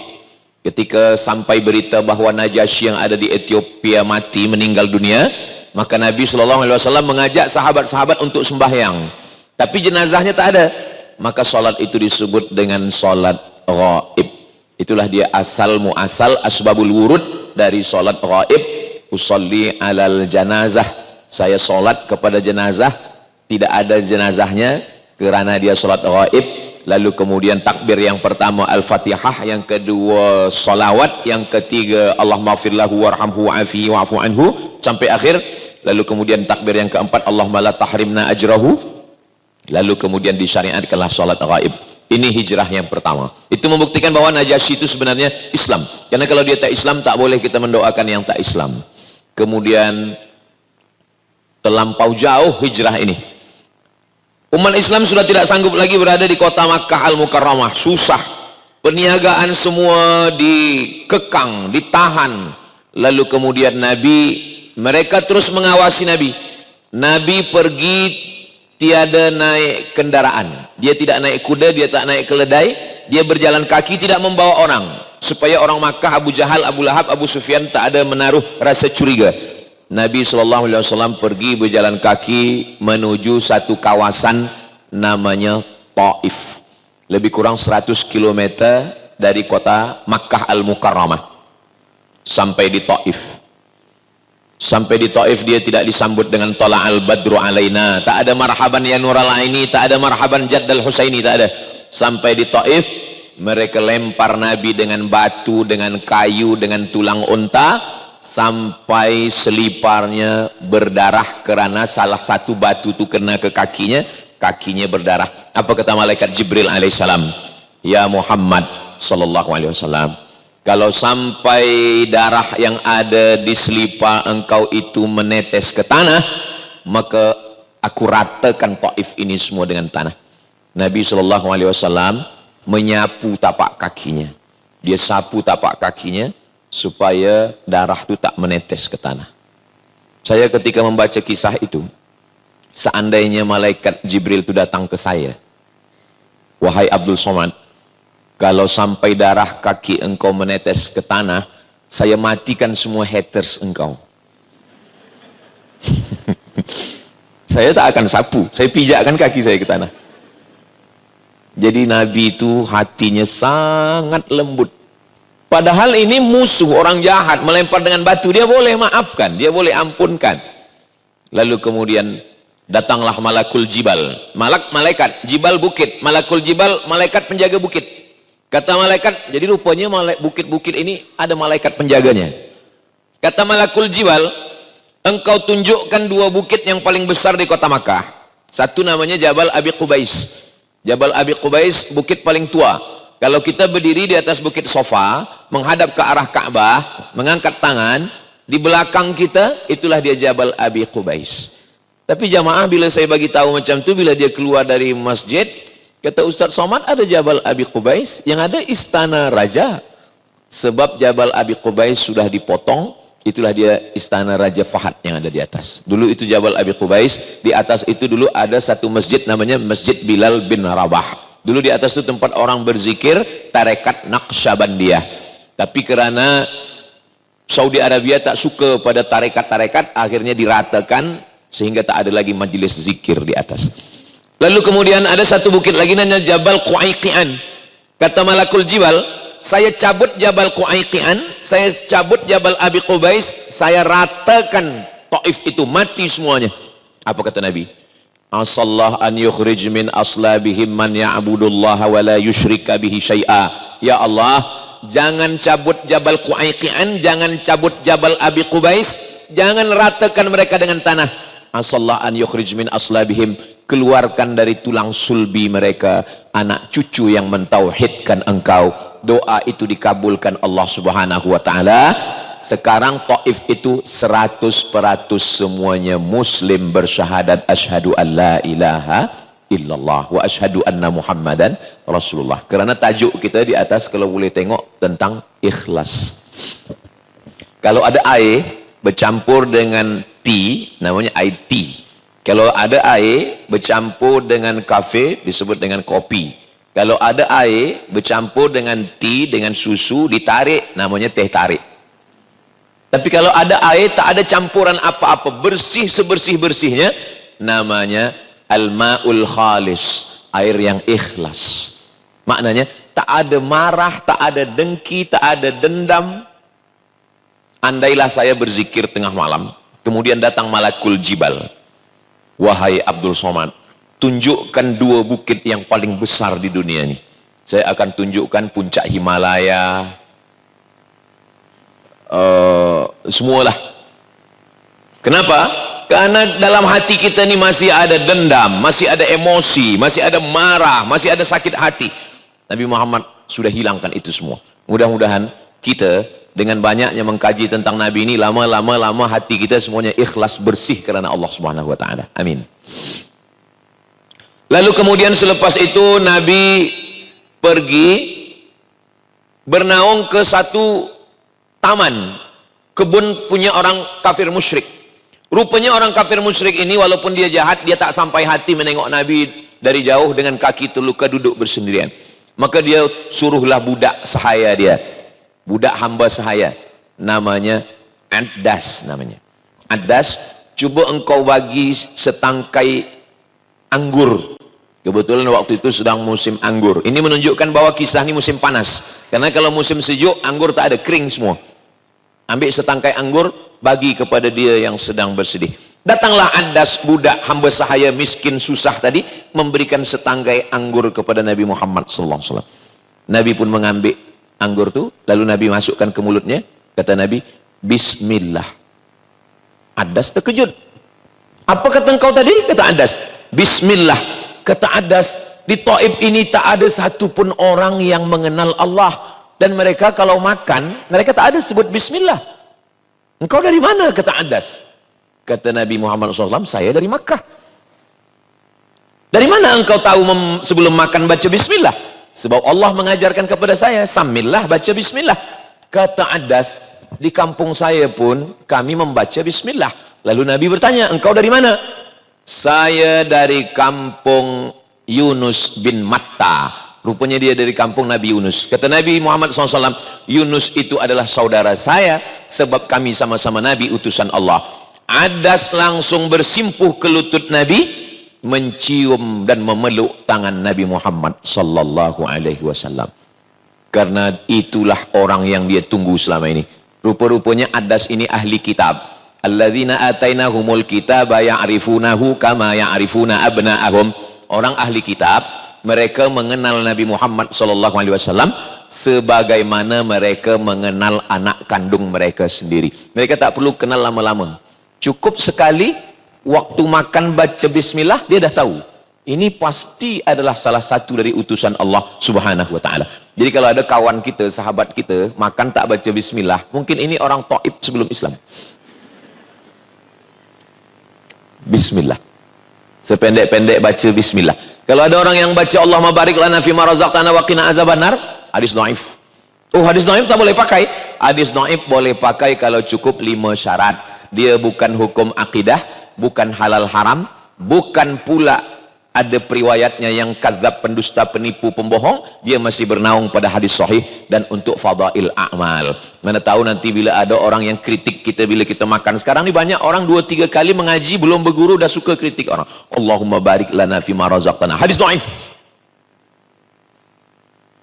B: Ketika sampai berita bahwa Najasyi yang ada di Ethiopia mati, meninggal dunia, maka Nabi SAW mengajak sahabat-sahabat untuk sembahyang, tapi jenazahnya tak ada, maka solat itu disebut dengan solat ghaib. Itulah dia asal muasal asbabul wurud dari solat ghaib. Usolli alal janazah, saya solat kepada jenazah, tidak ada jenazahnya kerana dia solat ghaib. Lalu kemudian takbir yang pertama Al-Fatihah, yang kedua salawat, yang ketiga Allahumma firlahu warhamhu wa'afihi wa'afu anhu sampai akhir. Lalu kemudian takbir yang keempat Allahumma la tahrimna ajrahu. Lalu kemudian disyariatkanlah salat ghaib. Ini hijrah yang pertama. Itu membuktikan bahwa Najasyi itu sebenarnya Islam. Karena kalau dia tak Islam, tak boleh kita mendoakan yang tak Islam. Kemudian terlampau jauh hijrah ini. Umat Islam sudah tidak sanggup lagi berada di kota Makkah Al-Mukarramah. Susah. Perniagaan semua dikekang, ditahan. Lalu kemudian mereka terus mengawasi Nabi. Nabi pergi tiada naik kendaraan. Dia tidak naik kuda, dia tak naik keledai. Dia berjalan kaki, tidak membawa orang. Supaya orang Makkah, Abu Jahal, Abu Lahab, Abu Sufyan tak ada menaruh rasa curiga. Nabi SAW pergi berjalan kaki menuju satu kawasan namanya Taif. Lebih kurang 100 km dari kota Makkah Al-Mukarramah. Sampai di Taif. Sampai di Taif dia tidak disambut dengan Tala'al Badru alaina. Tak ada marhaban ya Nural Aini, tak ada marhaban Jaddal Husaini, tak ada. Sampai di Taif, mereka lempar Nabi dengan batu, dengan kayu, dengan tulang unta, sampai seliparnya berdarah kerana salah satu batu itu kena ke kakinya, kakinya berdarah. Apa kata malaikat Jibril alaihissalam? Ya Muhammad sallallahu alaihi wasallam, kalau sampai darah yang ada di selipar engkau itu menetes ke tanah, maka aku ratakan Taif ini semua dengan tanah. Nabi sallallahu alaihi wasallam menyapu tapak kakinya. Dia sapu tapak kakinya supaya darah itu tak menetes ke tanah. Saya ketika membaca kisah itu, seandainya malaikat Jibril itu datang ke saya, wahai Abdul Somad, kalau sampai darah kaki engkau menetes ke tanah, saya matikan semua haters engkau. Saya tak akan sapu, saya pijakkan kaki saya ke tanah. Jadi Nabi itu hatinya sangat lembut. Padahal ini musuh, orang jahat, melempar dengan batu, dia boleh maafkan, dia boleh ampunkan. Lalu kemudian datanglah malakul jibal. Malaikat, jibal bukit, malakul jibal, malaikat penjaga bukit. Kata malaikat, jadi rupanya bukit-bukit ini ada malaikat penjaganya. Kata malakul jibal, engkau tunjukkan dua bukit yang paling besar di kota Makkah. Satu namanya Jabal Abi Qubais. Jabal Abi Qubais, bukit paling tua. Kalau kita berdiri di atas bukit Sofa, menghadap ke arah Ka'bah, mengangkat tangan, Di belakang kita, itulah dia Jabal Abi Qubais. Tapi jamaah bila saya bagi tahu macam tu, bila dia keluar dari masjid, kata Ustaz Somad, ada Jabal Abi Qubais, yang ada istana raja. Sebab Jabal Abi Qubais sudah dipotong, itulah dia istana Raja Fahad yang ada di atas. Dulu itu Jabal Abi Qubais, di atas itu dulu ada satu masjid namanya Masjid Bilal bin Rabah. Dulu di atas itu tempat orang berzikir, tarekat Naqsyabandiyah. Tapi karena Saudi Arabia tak suka pada tarekat-tarekat, akhirnya diratakan sehingga tak ada lagi majlis zikir di atas. Lalu kemudian ada satu bukit lagi namanya Jabal Qu'aiqian. Kata Malakul Jibal, saya cabut Jabal Qu'aiqian, saya cabut Jabal Abi Qubais, saya ratakan Taif itu, mati semuanya. Apa kata Nabi? Asallah an yukhrij min aslabihim man ya'budullaha wa la yushrika bihi syai'a. Ya Allah, jangan cabut Jabal Qu'aiqian, jangan cabut Jabal Abi Qubais, jangan ratakan mereka dengan tanah. Asallah an yukhrij min aslabihim, keluarkan dari tulang sulbi mereka anak cucu yang mentauhidkan engkau. Doa itu dikabulkan Allah Subhanahu wa taala. Sekarang Taif itu 100% semuanya muslim bersyahadat asyhadu an la ilaha illallah wa asyhadu anna Muhammadan Rasulullah. Kerana tajuk kita di atas kalau boleh tengok tentang ikhlas. Kalau ada air bercampur dengan tea, namanya air tea. Kalau ada air bercampur dengan kafe, disebut dengan kopi. Kalau ada air bercampur dengan tea, dengan susu, ditarik, namanya teh tarik. Tapi kalau ada air, tak ada campuran apa-apa, bersih sebersih-bersihnya, namanya al-ma'ul khalis, air yang ikhlas. Maknanya, tak ada marah, tak ada dengki, tak ada dendam. Andailah saya berzikir tengah malam, kemudian datang Malakul Jibal. Wahai Abdul Somad, tunjukkan 2 bukit yang paling besar di dunia ini. Saya akan tunjukkan puncak Himalaya, semualah. Kenapa? Karena dalam hati kita ini masih ada dendam, masih ada emosi, masih ada marah, masih ada sakit hati. Nabi Muhammad sudah hilangkan itu semua. Mudah-mudahan kita dengan banyaknya mengkaji tentang Nabi ini, lama-lama hati kita semuanya ikhlas, bersih karena Allah Subhanahu wa taala. Amin. Lalu kemudian selepas itu Nabi pergi bernaung ke satu taman, kebun punya orang kafir musyrik. Rupanya orang kafir musyrik ini walaupun dia jahat, dia tak sampai hati menengok Nabi dari jauh, dengan kaki terluka duduk bersendirian. Maka dia suruhlah budak sahaya dia, budak hamba sahaya, namanya Addas namanya. Addas, cuba engkau bagi setangkai anggur. Kebetulan waktu itu sedang musim anggur. Ini menunjukkan bahwa kisah ini musim panas. Karena kalau musim sejuk, anggur tak ada, kering semua. Ambil setangkai anggur, bagi kepada dia yang sedang bersedih. Datanglah Addas, budak hamba sahaya miskin susah tadi, memberikan setangkai anggur kepada Nabi Muhammad SAW. Nabi pun mengambil anggur itu, lalu Nabi masukkan ke mulutnya. Kata Nabi, Bismillah. Addas terkejut. Apa kata engkau tadi? Kata Addas, Bismillah. Kata Addas, di Taif ini tak ada satupun orang yang mengenal Allah. Dan mereka kalau makan, mereka tak ada sebut Bismillah. Engkau dari mana? Kata Addas. Kata Nabi Muhammad SAW, saya dari Makkah. Dari mana engkau tahu sebelum makan baca Bismillah? Sebab Allah mengajarkan kepada saya, Samillah, baca Bismillah. Kata Addas, di kampung saya pun kami membaca Bismillah. Lalu Nabi bertanya, engkau dari mana? Saya dari kampung Yunus bin Matta. Rupanya dia dari kampung Nabi Yunus. Kata Nabi Muhammad SAW, Yunus itu adalah saudara saya, sebab kami sama-sama Nabi utusan Allah. Addas langsung bersimpuh ke lutut Nabi, mencium dan memeluk tangan Nabi Muhammad SAW. Karena itulah orang yang dia tunggu selama ini. Rupa-rupanya Addas ini ahli kitab. Alladzina atainahumul kitaba ya'rifunahu kama ya'rifuna abna'ahum. Orang ahli kitab, mereka mengenal Nabi Muhammad SAW sebagaimana mereka mengenal anak kandung mereka sendiri. Mereka tak perlu kenal lama-lama. Cukup sekali waktu makan baca Bismillah, dia dah tahu. Ini pasti adalah salah satu dari utusan Allah Subhanahu wa taala. Jadi kalau ada kawan kita, sahabat kita makan tak baca bismillah, mungkin ini orang Taif sebelum Islam. Bismillah. Sependek-pendek baca bismillah. Kalau ada orang yang baca Allahumma barik lana fima razaqtana wa qina azabannar, hadis dhaif. Oh, hadis dhaif tak boleh pakai. Hadis dhaif boleh pakai kalau cukup 5 syarat. Dia bukan hukum akidah, bukan halal haram, bukan pula ada periwayatnya yang kadzab, pendusta, penipu, pembohong. Dia masih bernaung pada hadis sahih dan untuk fadail a'mal. Mana tahu nanti bila ada orang yang kritik kita bila kita makan. Sekarang ni banyak orang 2-3 kali mengaji belum berguru dah suka kritik orang. Allahumma barik lana fima razaqtana. Hadis dhaif.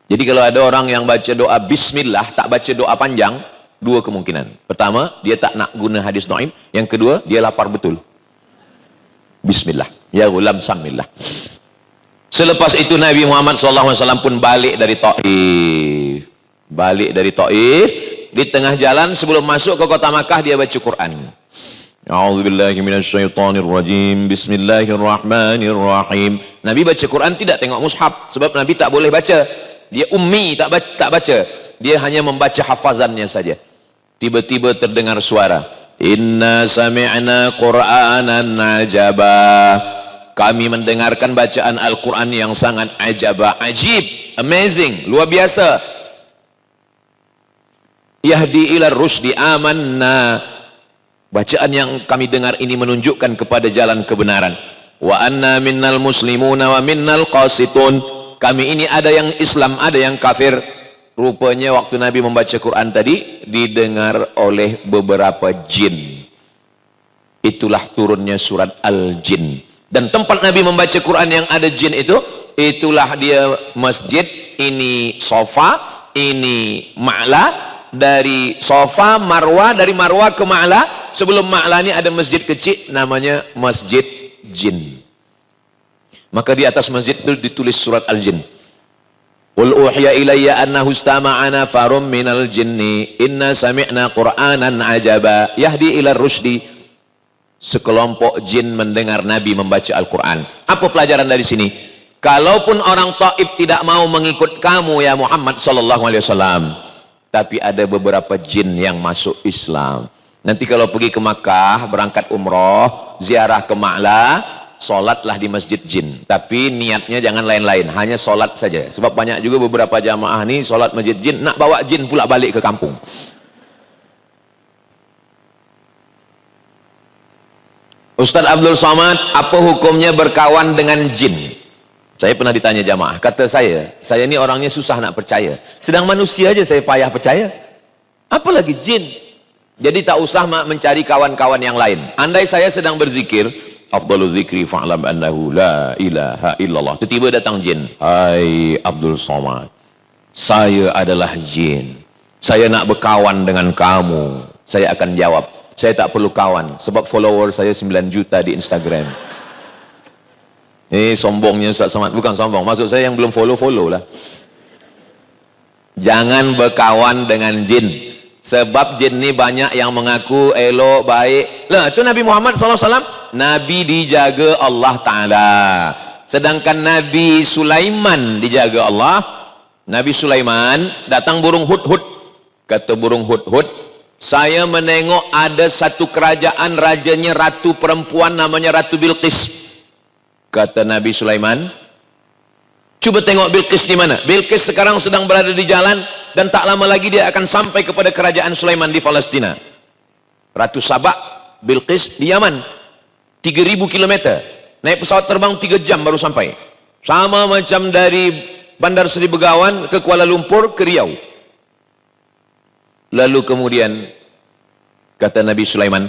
B: Jadi kalau ada orang yang baca doa bismillah tak baca doa panjang, 2 kemungkinan. Pertama, dia tak nak guna hadis dhaif. Yang kedua, dia lapar betul. Bismillah. Ya ghulam samillah. Selepas itu Nabi Muhammad SAW pun balik dari Taif. Balik dari Taif. Di tengah jalan sebelum masuk ke kota Makkah dia baca Quran. A'udzubillahi minasyaitonirrajim. Bismillahirrahmanirrahim. Nabi baca Quran tidak tengok mushaf. Sebab Nabi tak boleh baca. Dia ummi, tak baca. Dia hanya membaca hafazannya saja. Tiba-tiba terdengar suara. Inna sami'na Qur'anan ajaba. Kami mendengarkan bacaan Al-Quran yang sangat ajaba, ajib, amazing, luar biasa. Yahdi ila rusdi amanna. Bacaan yang kami dengar ini menunjukkan kepada jalan kebenaran. Wa anna minnal muslimuna wa minnal qasitun. Kami ini ada yang Islam, ada yang kafir. Rupanya waktu Nabi membaca Quran tadi didengar oleh beberapa jin. Itulah turunnya surat Al-Jin. Dan tempat Nabi membaca Quran yang ada jin itu, itulah dia masjid. Ini sofa, ini ma'la. Dari sofa Marwah, dari Marwah ke Ma'la. Sebelum Ma'la ini ada masjid kecil namanya Masjid Jin. Maka di atas masjid itu ditulis surat Al-Jin. Qul uhiya ilayya annahu istama'ana farum minal jinni inna sami'na Qur'anan ajaba yahdi ila rusdi. Sekelompok jin mendengar Nabi membaca Al-Quran. Apa pelajaran dari sini? Kalaupun orang Taif tidak mau mengikut kamu ya Muhammad sallallahu alaihi wasallam, tapi ada beberapa jin yang masuk Islam. Nanti kalau pergi ke Makkah, berangkat umroh, ziarah ke Ma'la, solatlah di masjid jin. Tapi niatnya jangan lain-lain, hanya solat saja. Sebab banyak juga beberapa jamaah ni solat masjid jin, nak bawa jin pula balik ke kampung. Ustaz Abdul Somad, apa hukumnya berkawan dengan jin? Saya pernah ditanya jamaah, kata saya ni orangnya susah nak percaya. Sedang manusia aja saya payah percaya. Apalagi jin. Jadi tak usah mencari kawan-kawan yang lain. Andai saya sedang berzikir, afdalul zikri fa'lam annahu la ilaha illallah. Tiba-tiba datang jin. Hai Abdul Somad, saya adalah jin. Saya nak berkawan dengan kamu. Saya akan jawab, saya tak perlu kawan. Sebab follower saya 9 juta di Instagram. Sombongnya Ustaz Somad. Bukan sombong, maksud saya yang belum follow lah. Jangan berkawan dengan jin. Sebab jin ni banyak yang mengaku elok, baik. Lah, itu Nabi Muhammad SAW, Nabi dijaga Allah Ta'ala. Sedangkan Nabi Sulaiman dijaga Allah. Nabi Sulaiman, datang burung hud-hud. Kata burung hud-hud, saya menengok ada satu kerajaan, rajanya ratu perempuan namanya Ratu Bilqis. Kata Nabi Sulaiman, coba tengok Bilqis di mana. Bilqis sekarang sedang berada di jalan dan tak lama lagi dia akan sampai kepada kerajaan Sulaiman di Palestina. Ratu Sabak, Bilqis di Yaman, 3000 km. Naik pesawat terbang 3 jam baru sampai. Sama macam dari Bandar Seri Begawan ke Kuala Lumpur ke Riau. Lalu kemudian kata Nabi Sulaiman,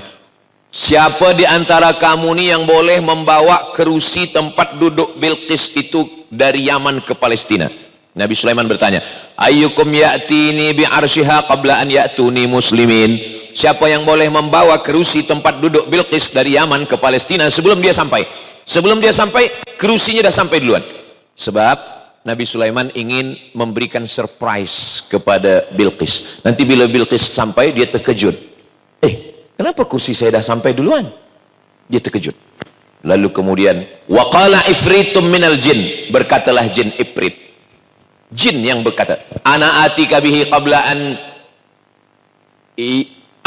B: siapa di antara kamu ni yang boleh membawa kerusi tempat duduk Bilqis itu dari Yaman ke Palestina? Nabi Sulaiman bertanya, ayyukum ya'tini bi'arsyiha qabla an ya'tuni muslimin. Siapa yang boleh membawa kerusi tempat duduk Bilqis dari Yaman ke Palestina sebelum dia sampai? Sebelum dia sampai, kerusinya dah sampai duluan. Sebab Nabi Sulaiman ingin memberikan surprise kepada Bilqis. Nanti bila Bilqis sampai, dia terkejut. Kenapa kursi saya dah sampai duluan? Dia terkejut. Lalu kemudian waqala ifritum minal jin, berkatalah jin ifrit, jin yang berkata, ana atika bihi qabla an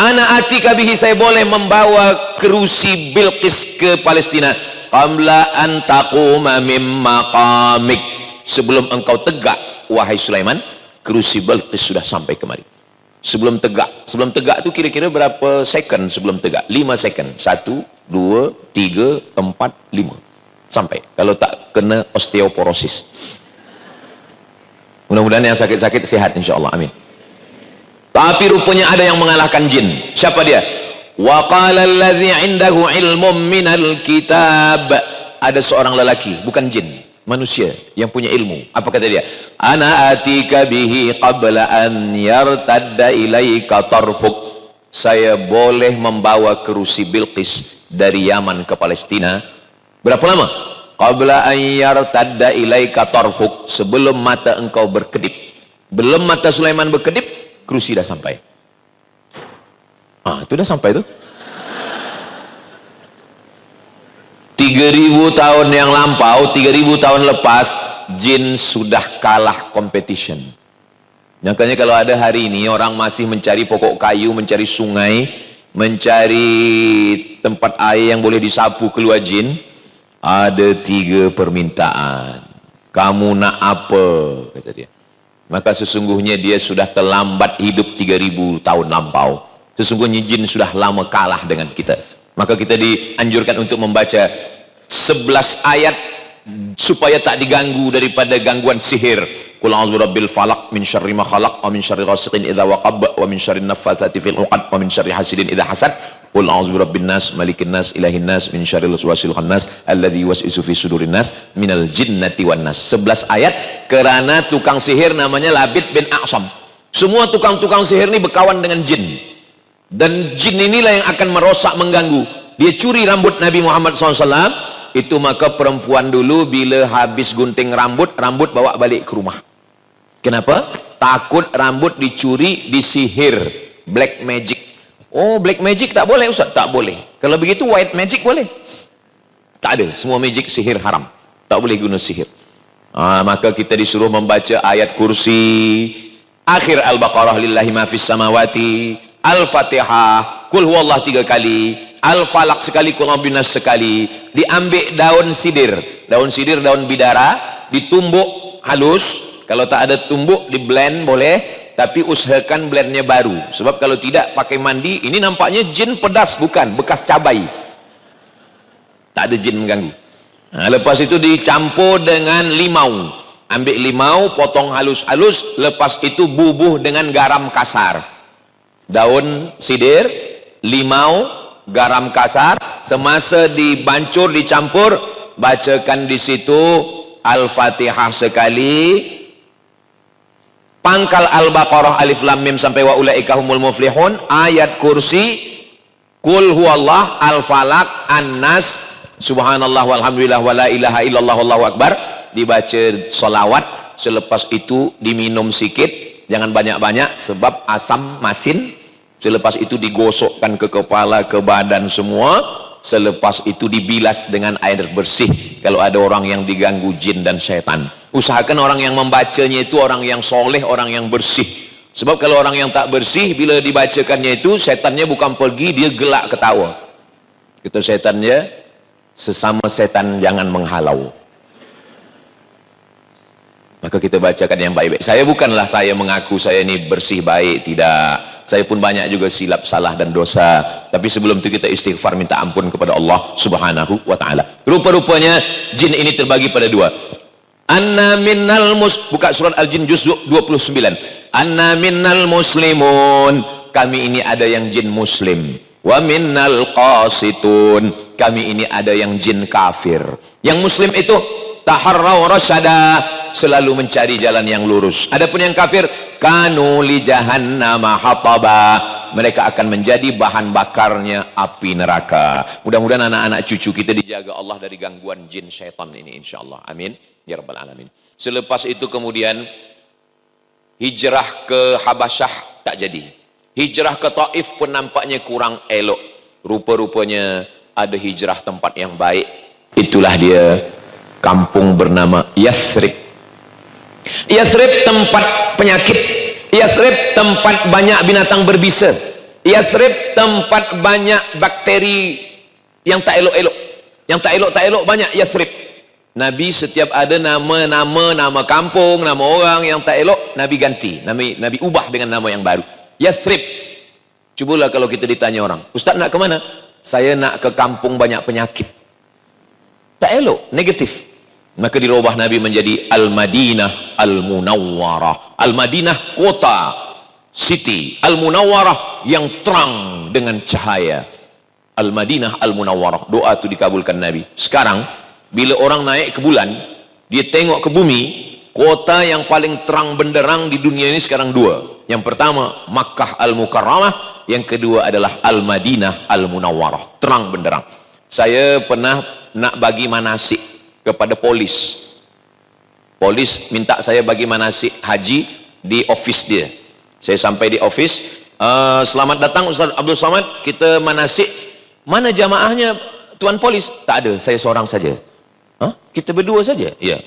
B: ana atika bihi, saya boleh membawa kerusi Bilqis ke Palestina qabla an taquma mim maqamik, sebelum engkau tegak wahai Sulaiman, kerusi Bilqis sudah sampai kemari. Sebelum tegak itu kira-kira berapa second sebelum tegak? 5 second. 1, 2, 3, 4, 5 sampai, kalau tak kena osteoporosis. Mudah-mudahan yang sakit-sakit sehat insyaallah, amin. Tapi rupanya ada yang mengalahkan jin. Siapa dia? Wa qala allazi 'indahu 'ilmun minal kitab, ada seorang lelaki, bukan jin, manusia yang punya ilmu. Apa kata dia? Ana atika bihi qabla an yartadda ilaika tarfuk, saya boleh membawa kerusi Bilqis dari Yaman ke Palestina. Berapa lama? Qabla an yartadda ilaika tarfuk, sebelum mata engkau berkedip. Belum mata Sulaiman berkedip, kerusi dah sampai. Itu dah sampai tuh. 3000 tahun yang lampau, 3000 tahun lepas, jin sudah kalah competition. Makanya kalau ada hari ini orang masih mencari pokok kayu, mencari sungai, mencari tempat air yang boleh disapu keluar jin, ada 3 permintaan. Kamu nak apa? Kata dia. Maka sesungguhnya dia sudah terlambat hidup 3000 tahun lampau. Sesungguhnya jin sudah lama kalah dengan kita. Maka kita dianjurkan untuk membaca 11 ayat supaya tak diganggu daripada gangguan sihir. Qul a'udzu birabbil falaq min syarri ma khalaq wa min syarri ghasiqin idza waqab wa min syarri naffatsati fil 'uqad wa min syarri hasidin idza hasad. Qul a'udzu birabbin nas malikin nas ilahin nas min syarril waswasil khannas alladzi yuwaswisu fi sudurin nas minal jinnati wan nas. 11 ayat kerana tukang sihir namanya Labid bin A'sam. Semua tukang-tukang sihir ini berkawan dengan jin. Dan jin inilah yang akan merosak, mengganggu. Dia curi rambut Nabi Muhammad SAW. Itu maka perempuan dulu bila habis gunting rambut bawa balik ke rumah. Kenapa? Takut rambut dicuri, disihir. Black magic. Oh, black magic tak boleh Ustaz? Tak boleh. Kalau begitu white magic boleh? Tak ada. Semua magic sihir haram. Tak boleh guna sihir. Maka kita disuruh membaca ayat kursi, akhir Al-Baqarah, lillahi ma fis samawati, Al-Fatihah, Qul huwallah 3 kali, Al-Falaq sekali, Qul a'udzubinas sekali. Diambil daun sidir, daun bidara, ditumbuk halus. Kalau tak ada tumbuk, di blend boleh, tapi usahakan blendnya baru. Sebab kalau tidak pakai mandi, ini nampaknya jin pedas, bukan, bekas cabai. Tak ada jin mengganggu. Lepas itu dicampur dengan limau. Ambil limau, potong halus-halus, lepas itu bubuh dengan garam kasar. Daun sidir, limau, garam kasar, semasa dibancur, dicampur, bacakan di situ Al-Fatihah sekali, pangkal Al-Baqarah alif lam mim sampai wa ulaika humul muflihun, ayat kursi, Qul huwallah, Al-Falaq, An-Nas, subhanallah walhamdulillah wala ilaha illallah wallahu akbar, dibaca solawat. Selepas itu diminum sikit, jangan banyak-banyak sebab asam masin. Selepas itu digosokkan ke kepala, ke badan semua. Selepas itu dibilas dengan air bersih kalau ada orang yang diganggu jin dan syaitan. Usahakan orang yang membacanya itu orang yang soleh, orang yang bersih. Sebab kalau orang yang tak bersih, bila dibacakannya itu, syaitannya bukan pergi, dia gelak ketawa. Kata syaitannya, sesama setan jangan menghalau. Maka kita bacakan yang baik-baik. Saya mengaku saya ini bersih baik, tidak. Saya pun banyak juga silap, salah dan dosa. Tapi sebelum itu kita istighfar, minta ampun kepada Allah Subhanahu wa ta'ala. Rupa-rupanya jin ini terbagi pada 2. Anna minnal buka surat Al-Jin juz 29. Anna minnal muslimun, kami ini ada yang jin muslim. Wa minnal qasitun, kami ini ada yang jin kafir. Yang muslim itu taharraw rasyada, selalu mencari jalan yang lurus. Adapun yang kafir, kanu li jahannama hataba, mereka akan menjadi bahan bakarnya api neraka. Mudah-mudahan anak-anak cucu kita dijaga Allah dari gangguan jin syaitan ini insyaallah. Amin ya rabbal alamin. Selepas itu kemudian hijrah ke Habasyah tak jadi. Hijrah ke Taif pun nampaknya kurang elok. Rupa-rupanya ada hijrah tempat yang baik. Itulah dia kampung bernama Yathrib. Yathrib tempat penyakit, Yathrib tempat banyak binatang berbisa, Yathrib tempat banyak bakteri yang tak elok-elok, yang tak elok banyak. Yathrib, Nabi setiap ada nama kampung, nama orang yang tak elok, Nabi ganti, Nabi ubah dengan nama yang baru. Yathrib. Cubalah kalau kita ditanya orang, Ustaz nak ke mana? Saya nak ke kampung banyak penyakit, tak elok, negatif. Maka dirubah Nabi menjadi Al-Madinah Al-Munawwarah. Al-Madinah kota, city. Al-Munawwarah yang terang dengan cahaya. Al-Madinah Al-Munawwarah. Doa itu dikabulkan Nabi. Sekarang bila orang naik ke bulan, dia tengok ke bumi, kota yang paling terang benderang di dunia ini sekarang dua. Yang pertama Makkah Al-Mukarramah, yang kedua adalah Al-Madinah Al-Munawwarah, terang benderang. Saya pernah nak bagi manasik kepada polis minta saya bagi manasik haji di office dia. Saya sampai di office, selamat datang Ustaz Abdul Somad, kita manasik. Mana jamaahnya tuan polis? Tak ada, saya seorang saja. Hah? Kita berdua saja? Ya.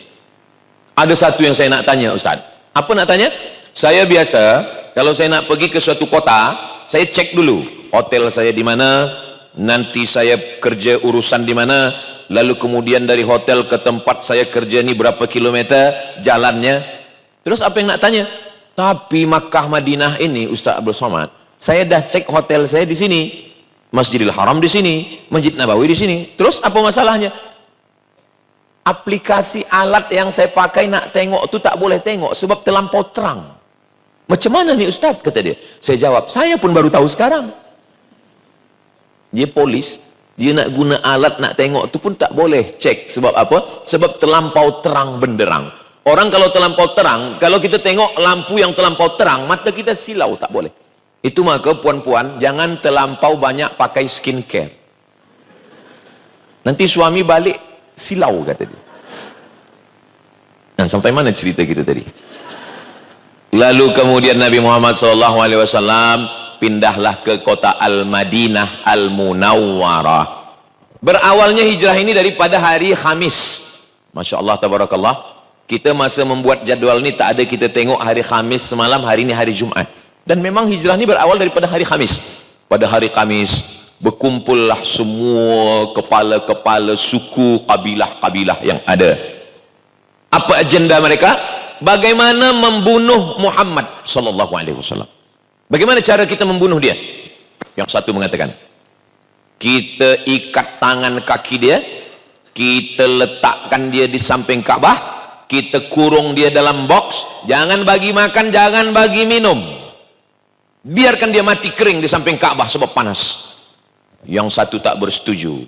B: Ada satu yang saya nak tanya Ustaz. Apa nak tanya? Saya biasa kalau saya nak pergi ke suatu kota, saya cek dulu hotel saya di mana, nanti saya kerja urusan di mana, lalu kemudian dari hotel ke tempat saya kerja ni berapa kilometer jalannya. Terus apa yang nak tanya? Tapi Makkah Madinah ini Ustaz Abdul Somad, saya dah cek hotel saya di sini, Masjidil Haram di sini, Masjid Nabawi di sini. Terus apa masalahnya? Aplikasi alat yang saya pakai nak tengok tu tak boleh tengok sebab terlampau terang. Macam mana ni Ustaz? Kata dia. Saya jawab, saya pun baru tahu sekarang. Dia polis, dia nak guna alat nak tengok tu pun tak boleh cek. Sebab apa? Sebab terlampau terang benderang. Orang kalau terlampau terang, kalau kita tengok lampu yang terlampau terang, mata kita silau, tak boleh. Itu maka puan-puan jangan terlampau banyak pakai skincare. Nanti suami balik silau, kata dia. Nah, sampai mana cerita kita tadi? Lalu kemudian Nabi Muhammad SAW pindahlah ke kota Al-Madinah Al-Munawwarah. Berawalnya hijrah ini daripada hari Khamis. Masya Allah, tabarakallah. Kita masa membuat jadual ini tak ada kita tengok hari Khamis semalam, hari ini hari Jumat. Dan memang hijrah ini berawal daripada hari Khamis. Pada hari Khamis berkumpullah semua kepala-kepala suku, kabilah-kabilah yang ada. Apa agenda mereka? Bagaimana membunuh Muhammad sallallahu alaihi wasallam. Bagaimana cara kita membunuh dia? Yang satu mengatakan, kita ikat tangan kaki dia, kita letakkan dia di samping Ka'bah, kita kurung dia dalam box, jangan bagi makan, jangan bagi minum, biarkan dia mati kering di samping Ka'bah sebab panas. Yang satu tak bersetuju.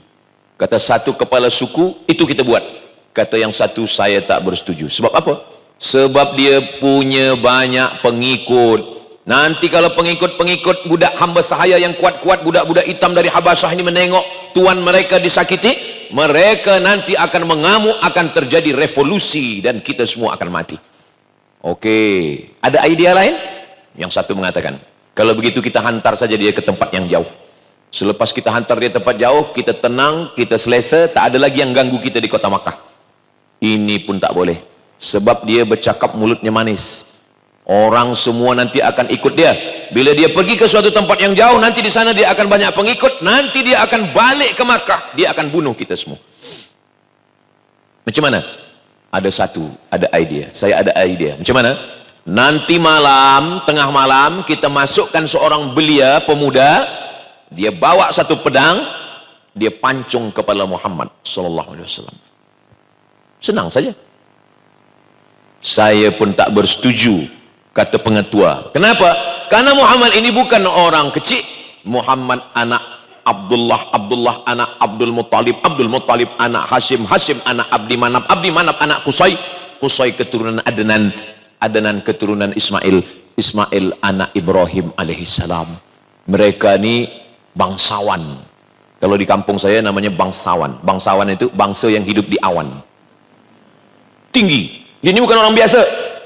B: Kata satu kepala suku, itu kita buat. Kata yang satu, saya tak bersetuju. Sebab apa? Sebab dia punya banyak pengikut. Nanti kalau pengikut-pengikut budak hamba sahaya yang kuat-kuat, budak-budak hitam dari Habasyah ini menengok tuan mereka disakiti, mereka nanti akan mengamuk, akan terjadi revolusi dan kita semua akan mati. Okey, ada idea lain? Yang satu mengatakan, kalau begitu kita hantar saja dia ke tempat yang jauh. Selepas kita hantar dia tempat jauh, kita tenang, kita selesa, tak ada lagi yang ganggu kita di kota Makkah. Ini pun tak boleh, sebab dia bercakap mulutnya manis. Orang semua nanti akan ikut dia. Bila dia pergi ke suatu tempat yang jauh, nanti di sana dia akan banyak pengikut, nanti dia akan balik ke Makkah, dia akan bunuh kita semua. Macam mana? Ada satu, ada idea. Saya ada idea. Macam mana? Nanti malam, tengah malam, kita masukkan seorang belia pemuda, dia bawa satu pedang, dia pancung kepala Muhammad sallallahu alaihi wasallam. Senang saja. Saya pun tak bersetuju, kata pengetua. Kenapa? Karena Muhammad ini bukan orang kecil. Muhammad anak Abdullah, Abdullah anak Abdul Muttalib, Abdul Muttalib anak Hashim, Hashim anak Abdi Manaf, Abdi Manaf anak Qusay, Qusay keturunan Adnan, Adnan keturunan Ismail, Ismail anak Ibrahim alaihissalam. Mereka ni bangsawan. Kalau di kampung saya namanya bangsawan. Bangsawan itu bangsa yang hidup di awan. Tinggi. Dia ini bukan orang biasa.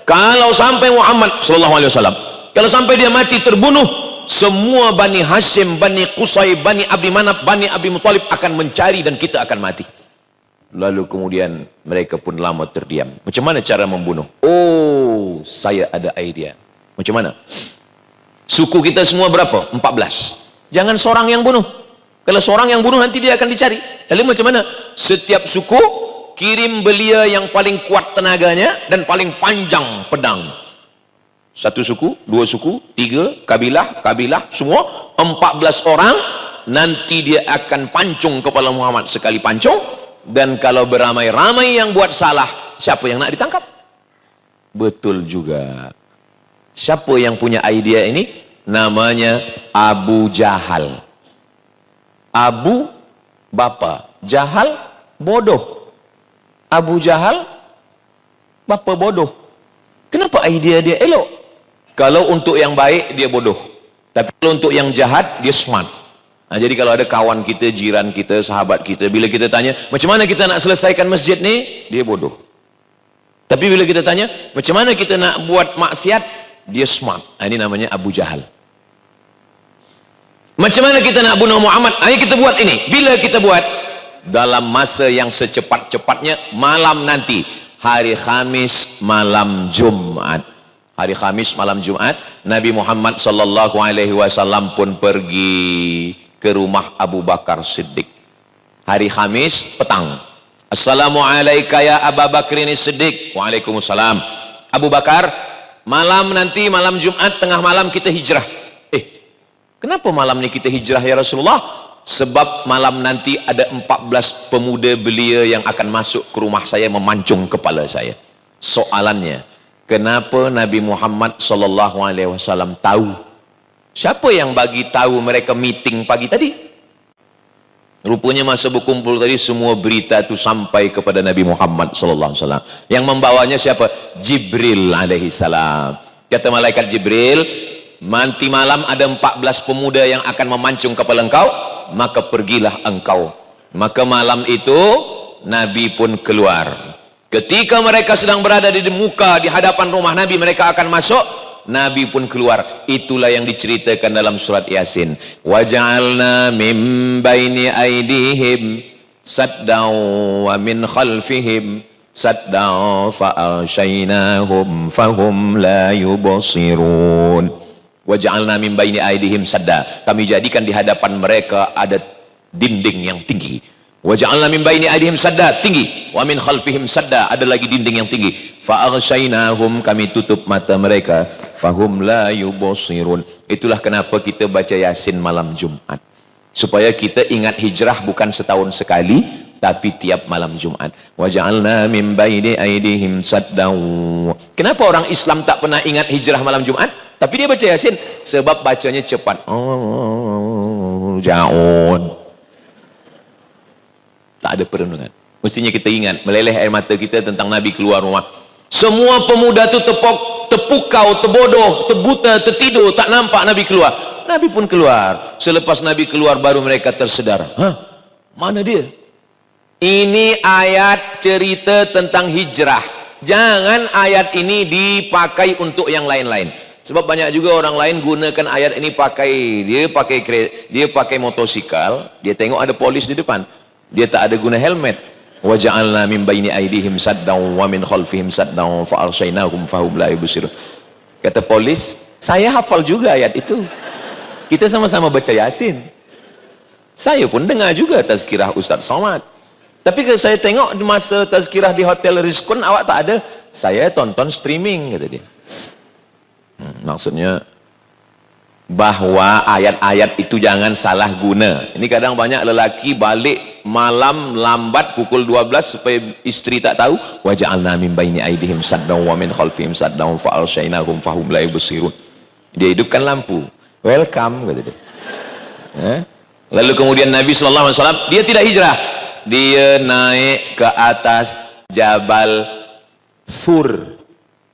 B: Kalau sampai Muhammad sallallahu alaihi wasallam, kalau sampai dia mati terbunuh, semua Bani Hashim, Bani Qusay, Bani Abdi Manaf, Bani Abi Muthalib akan mencari dan kita akan mati. Lalu kemudian mereka pun lama terdiam. Macam mana cara membunuh? Oh, saya ada idea. Macam mana? Suku kita semua berapa? 14. Jangan seorang yang bunuh. Kalau seorang yang bunuh nanti dia akan dicari. Lalu macam mana? Setiap suku kirim belia yang paling kuat tenaganya dan paling panjang pedang. Satu suku, dua suku, tiga, kabilah, semua 14 orang. Nanti dia akan pancung kepala Muhammad sekali pancung. Dan kalau beramai-ramai yang buat salah, siapa yang nak ditangkap? Betul juga. Siapa yang punya idea ini? Namanya Abu Jahal. Abu bapa, Jahal bodoh. Abu Jahal bapa bodoh. Kenapa idea dia elok? Kalau untuk yang baik dia bodoh, tapi kalau untuk yang jahat dia smart. Nah, jadi kalau ada kawan kita, jiran kita, sahabat kita, bila kita tanya, macam mana kita nak selesaikan masjid ni? Dia bodoh. Tapi bila kita tanya, macam mana kita nak buat maksiat? Dia smart. Nah, ini namanya Abu Jahal. Macam mana kita nak bunuh Muhammad? Ayo kita buat ini. Bila kita buat? Dalam masa yang secepat-cepatnya, malam nanti. Hari Khamis, malam Jumat. Hari Khamis, malam Jumat, Nabi Muhammad SAW pun pergi ke rumah Abu Bakar Siddiq. Hari Khamis petang. Assalamualaikum ya Abu Bakrin Siddiq. Waalaikumsalam. Abu Bakar, malam nanti, malam Jumat, tengah malam kita hijrah. Kenapa malam ni kita hijrah ya Rasulullah? Sebab malam nanti ada 14 pemuda belia yang akan masuk ke rumah saya memancung kepala saya. Soalannya, kenapa Nabi Muhammad SAW tahu? Siapa yang bagi tahu mereka meeting pagi tadi? Rupanya masa berkumpul tadi semua berita itu sampai kepada Nabi Muhammad SAW. Yang membawanya siapa? Jibril alaihissalam. Kata malaikat Jibril, nanti malam ada 14 pemuda yang akan memancung kepala engkau, maka pergilah engkau. Maka malam itu Nabi pun keluar. Ketika mereka sedang berada di muka di hadapan rumah Nabi, mereka akan masuk, Nabi pun keluar. Itulah yang diceritakan dalam surat Yasin. Waja'alna min baini aydihim saddan wa min khalfihim saddan fa'ashaynahum fahum la yubsirun. Waja'alna min baini aydihim sadda. Kami jadikan di hadapan mereka ada dinding yang tinggi. Waja'alna min baini aydihim sadda, tinggi. Wa min khalfihim sadda, ada lagi dinding yang tinggi. Fa'aghshaynahum, kami tutup mata mereka. Fahum la yubsirun. Itulah kenapa kita baca Yasin malam Jumat. Supaya kita ingat hijrah bukan setahun sekali, tapi tiap malam Jumat. Waja'alna min baini aydihim sadda. Kenapa orang Islam tak pernah ingat hijrah malam Jumat? Tapi dia baca Yasin. Sebab bacanya cepat. Ja'un. Tak ada perenungan. Mestinya kita ingat, meleleh air mata kita tentang Nabi keluar rumah. Semua pemuda tu terpukau, terbodoh, terbuta, tertidur, tak nampak Nabi keluar. Nabi pun keluar. Selepas Nabi keluar baru mereka tersedar. Hah? Mana dia? Ini ayat cerita tentang hijrah. Jangan ayat ini dipakai untuk yang lain-lain. Sebab banyak juga orang lain gunakan ayat ini dia pakai motosikal, dia tengok ada polis di depan. Dia tak ada guna helmet. Waja'alna min baini aydihim saddan wa min khalfihim saddan fa arshaynahum fahum la yubsirun. Kata polis, saya hafal juga ayat itu. Kita sama-sama baca Yasin. Saya pun dengar juga tazkirah Ustaz Somad. Tapi kalau saya tengok di masa tazkirah di Hotel Rizkun awak tak ada, saya tonton streaming, kata dia. Maksudnya bahwa ayat-ayat itu jangan salah guna. Ini kadang banyak lelaki balik malam lambat pukul 12 supaya isteri tak tahu. Waja'alna min baini aydihim saddan wa min khalfihim saddan fa arshaynahum fahum la yubsirun. Dia hidupkan lampu. Welcome, kata dia. Lalu kemudian Nabi SAW dia tidak hijrah. Dia naik ke atas Jabal Thur.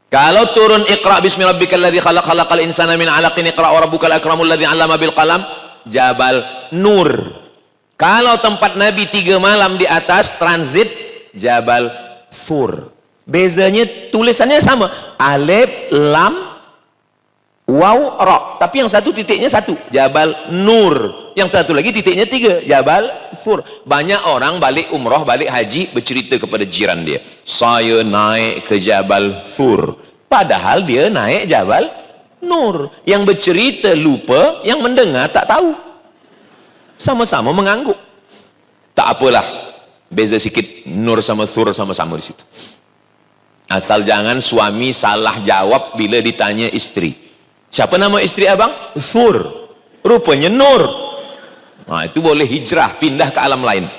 B: Kalau turun Iqra bismi rabbikal ladzi khalaq khalaqal insana min 'alaqin iqra wa rabbukal akramul ladzi 'allama bil qalam, Jabal Nur. Kalau tempat Nabi 3 malam di atas transit Jabal Thur. Bezanya tulisannya sama, alif lam Waw, ra. Tapi yang satu titiknya satu. Jabal Nur. Yang satu lagi titiknya 3. Jabal Thur. Banyak orang balik umrah, balik haji, bercerita kepada jiran dia. Saya naik ke Jabal Thur. Padahal dia naik Jabal Nur. Yang bercerita lupa, yang mendengar tak tahu. Sama-sama mengangguk. Tak apalah. Beza sikit. Nur sama Thur sama-sama di situ. Asal jangan suami salah jawab bila ditanya istri. Siapa nama istri abang? Thur. Rupanya Nur. Nah, itu boleh hijrah, pindah ke alam lain.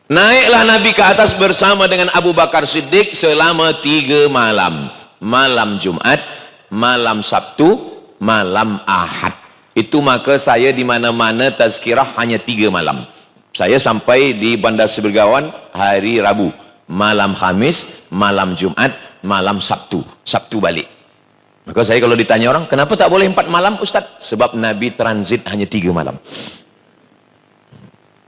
B: Naiklah Nabi ke atas bersama dengan Abu Bakar Siddiq selama 3 malam. Malam Jumat, malam Sabtu, malam Ahad. Itu maka saya di mana-mana tazkirah hanya 3 malam. Saya sampai di Bandar Sebergawan hari Rabu. Malam Khamis, malam Jumat, malam Sabtu. Sabtu balik. Maka saya kalau ditanya orang, kenapa tak boleh 4 malam Ustaz? Sebab Nabi transit hanya 3 malam.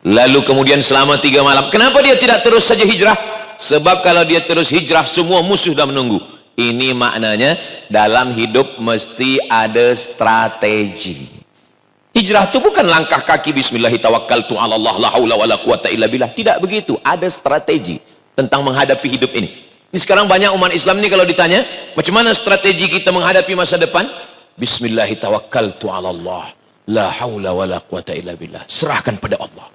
B: Lalu kemudian selama 3 malam, kenapa dia tidak terus saja hijrah? Sebab kalau dia terus hijrah, semua musuh dah menunggu. Ini maknanya, dalam hidup mesti ada strategi. Hijrah itu bukan langkah kaki bismillahirrahmanirrahim, la haula wala quwata illa billah. Tidak begitu, ada strategi tentang menghadapi hidup ini. Ini sekarang banyak umat Islam ini kalau ditanya, macam mana strategi kita menghadapi masa depan? Bismillahirrahmanirrahim, la haula wala quwata illa billah. Serahkan pada Allah.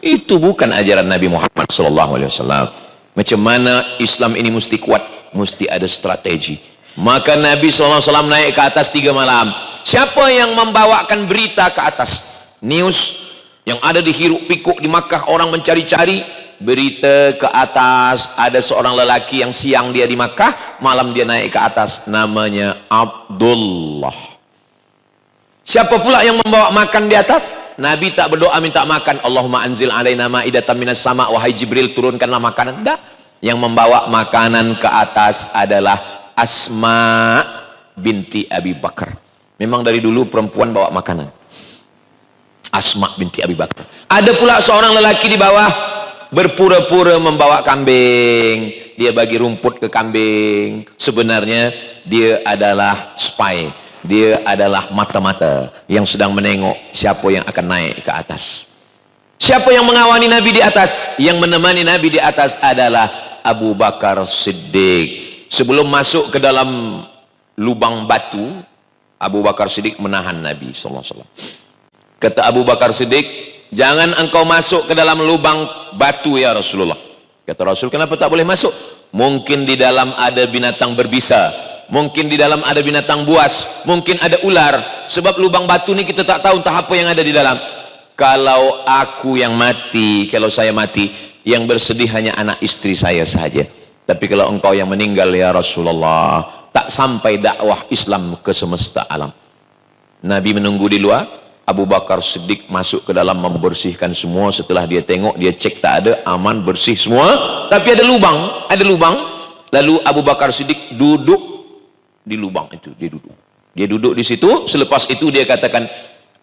B: Itu bukan ajaran Nabi Muhammad SAW. Macam mana Islam ini mesti kuat, mesti ada strategi. Maka Nabi SAW naik ke atas 3 malam. Siapa yang membawakan berita ke atas? News yang ada di hiruk pikuk di Makkah, orang mencari-cari berita ke atas. Ada seorang lelaki yang siang dia di Makkah, malam dia naik ke atas, namanya Abdullah. Siapa pula yang membawa makan di atas? Nabi tak berdoa minta makan, Allahumma anzil alaina ma'idatan minas sama', wahai Jibril turunkanlah makanan. Tidak. Yang membawa makanan ke atas adalah Asma binti Abi Bakar. Memang dari dulu perempuan bawa makanan. Asma binti Abi Bakar. Ada pula seorang lelaki di bawah, berpura-pura membawa kambing. Dia bagi rumput ke kambing. Sebenarnya dia adalah spy. Dia adalah mata-mata yang sedang menengok siapa yang akan naik ke atas. Siapa yang mengawani Nabi di atas? Yang menemani Nabi di atas adalah Abu Bakar Siddiq. Sebelum masuk ke dalam lubang batu, Abu Bakar Siddiq menahan Nabi SAW. Kata Abu Bakar Siddiq, jangan engkau masuk ke dalam lubang batu ya Rasulullah. Kata Rasul, kenapa tak boleh masuk? Mungkin di dalam ada binatang berbisa, mungkin di dalam ada binatang buas, mungkin ada ular. Sebab lubang batu ni kita tak tahu entah apa yang ada di dalam. Kalau aku yang mati, kalau saya mati, yang bersedih hanya anak istri saya saja. Tapi kalau engkau yang meninggal ya Rasulullah, tak sampai dakwah Islam ke semesta alam. Nabi menunggu di luar. Abu Bakar Siddiq masuk ke dalam membersihkan semua. Setelah dia tengok, dia cek tak ada, aman, bersih semua. Tapi ada lubang, ada lubang. Lalu Abu Bakar Siddiq duduk di lubang itu. Dia duduk di situ. Selepas itu dia katakan,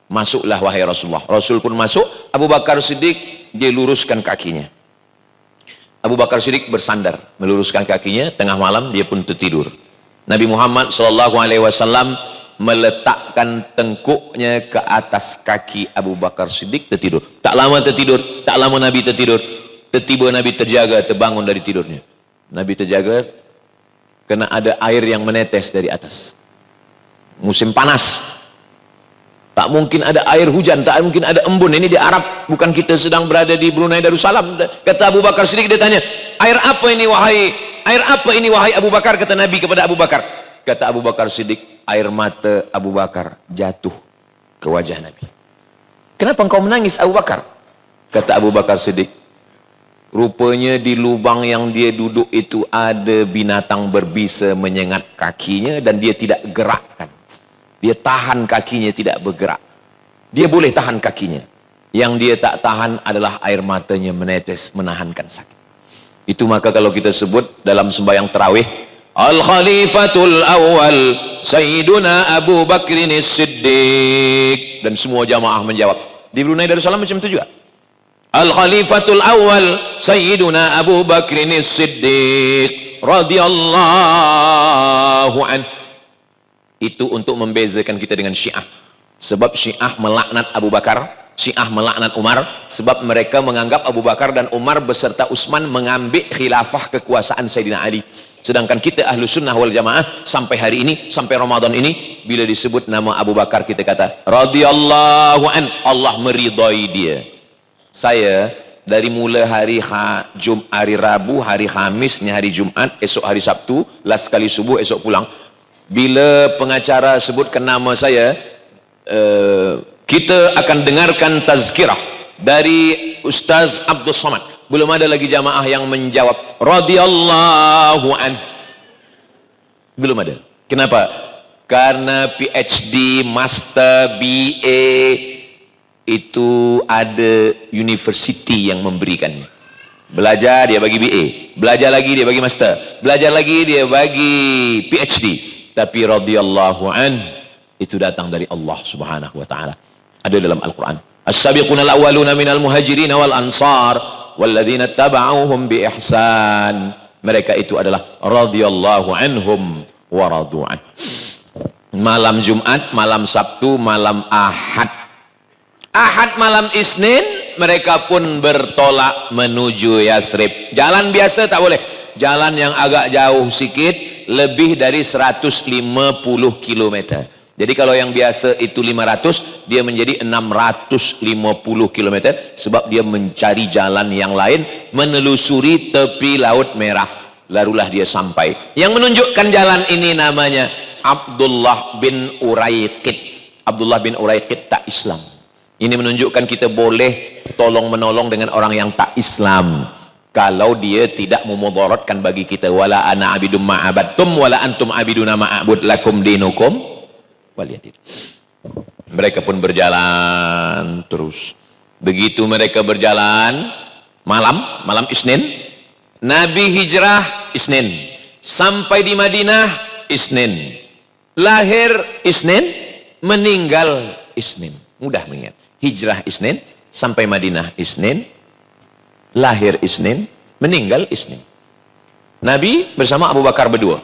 B: masuklah wahai Rasulullah. Rasul pun masuk. Abu Bakar Siddiq dia luruskan kakinya. Abu Bakar Siddiq bersandar, meluruskan kakinya. Tengah malam dia pun tertidur. Nabi Muhammad SAW meletakkan tengkuknya ke atas kaki Abu Bakar Siddiq, tertidur. Tak lama tertidur, tak lama Nabi tertidur. Tiba-tiba Nabi terjaga, terbangun dari tidurnya. Nabi terjaga kena ada air yang menetes dari atas. Musim panas, tak mungkin ada air hujan, tak mungkin ada embun. Ini di Arab, bukan kita sedang berada di Brunei Darussalam. Kata Abu Bakar Siddiq, dia tanya, air apa ini wahai Abu Bakar? Kata Nabi kepada Abu Bakar. Kata Abu Bakar Siddiq, air mata Abu Bakar jatuh ke wajah Nabi. Kenapa engkau menangis Abu Bakar? Kata Abu Bakar Siddiq, rupanya di lubang yang dia duduk itu ada binatang berbisa menyengat kakinya dan dia tidak gerakkan. Dia tahan kakinya, tidak bergerak. Dia boleh tahan kakinya. Yang dia tak tahan adalah air matanya menetes, menahankan sakit. Itu maka kalau kita sebut dalam sembahyang tarawih, Al-Khalifatul Awal Sayyiduna Abu Bakrin Siddiq, dan semua jamaah menjawab. Di Brunei Darussalam macam itu juga. Al-Khalifatul Awal Sayyiduna Abu Bakrin Siddiq radhiyallahu anhu. Itu untuk membezakan kita dengan Syiah. Sebab Syiah melaknat Abu Bakar, Syiah melaknat Umar, sebab mereka menganggap Abu Bakar dan Umar beserta Utsman mengambil khilafah kekuasaan Sayyidina Ali. Sedangkan kita ahlu sunnah wal jamaah sampai hari ini, sampai Ramadan ini, bila disebut nama Abu Bakar kita kata radhiyallahu an, Allah meridai dia. Saya dari mula hari hari Rabu, hari Khamis, hari Jumat, esok hari Sabtu, last kali subuh, esok pulang, bila pengacara sebutkan nama saya, kita akan dengarkan tazkirah dari Ustaz Abdul Somad. Belum ada lagi jamaah yang menjawab radhiyallahu an. Belum ada. Kenapa? Karena PhD, Master, BA itu ada university yang memberikannya. Belajar dia bagi BA, belajar lagi dia bagi Master, belajar lagi dia bagi PhD. Tapi radhiyallahu an itu datang dari Allah Subhanahu wa taala. Ada dalam Al-Qur'an. As-sabiquna al-awwaluna minal muhajirin wal ansar walladzina tabauhum bi ihsan. Mereka itu adalah radhiyallahu anhum wa radu'an. Malam Jumat, malam Sabtu, malam Ahad. Ahad malam Isnin mereka pun bertolak menuju Yathrib. Jalan biasa tak boleh. Jalan yang agak jauh sikit, lebih dari 150 km. Jadi kalau yang biasa itu 500, dia menjadi 650 km, sebab dia mencari jalan yang lain, menelusuri tepi Laut Merah, larulah dia sampai. Yang menunjukkan jalan ini namanya Abdullah bin Uraiqid. Abdullah bin Uraiqid tak Islam. Ini menunjukkan kita boleh tolong menolong dengan orang yang tak Islam, kalau dia tidak memudaratkan bagi kita. Wala ana abidum ma'abadtum wala antum abiduna ma'abud lakum dinukum waliyadin. Mereka pun berjalan terus. Begitu mereka berjalan malam Isnin, Nabi hijrah Isnin, sampai di Madinah Isnin, lahir Isnin, meninggal Isnin. Mudah mengingat. Hijrah Isnin, sampai Madinah Isnin, lahir Isnin, meninggal Isnin. Nabi bersama Abu Bakar berdua.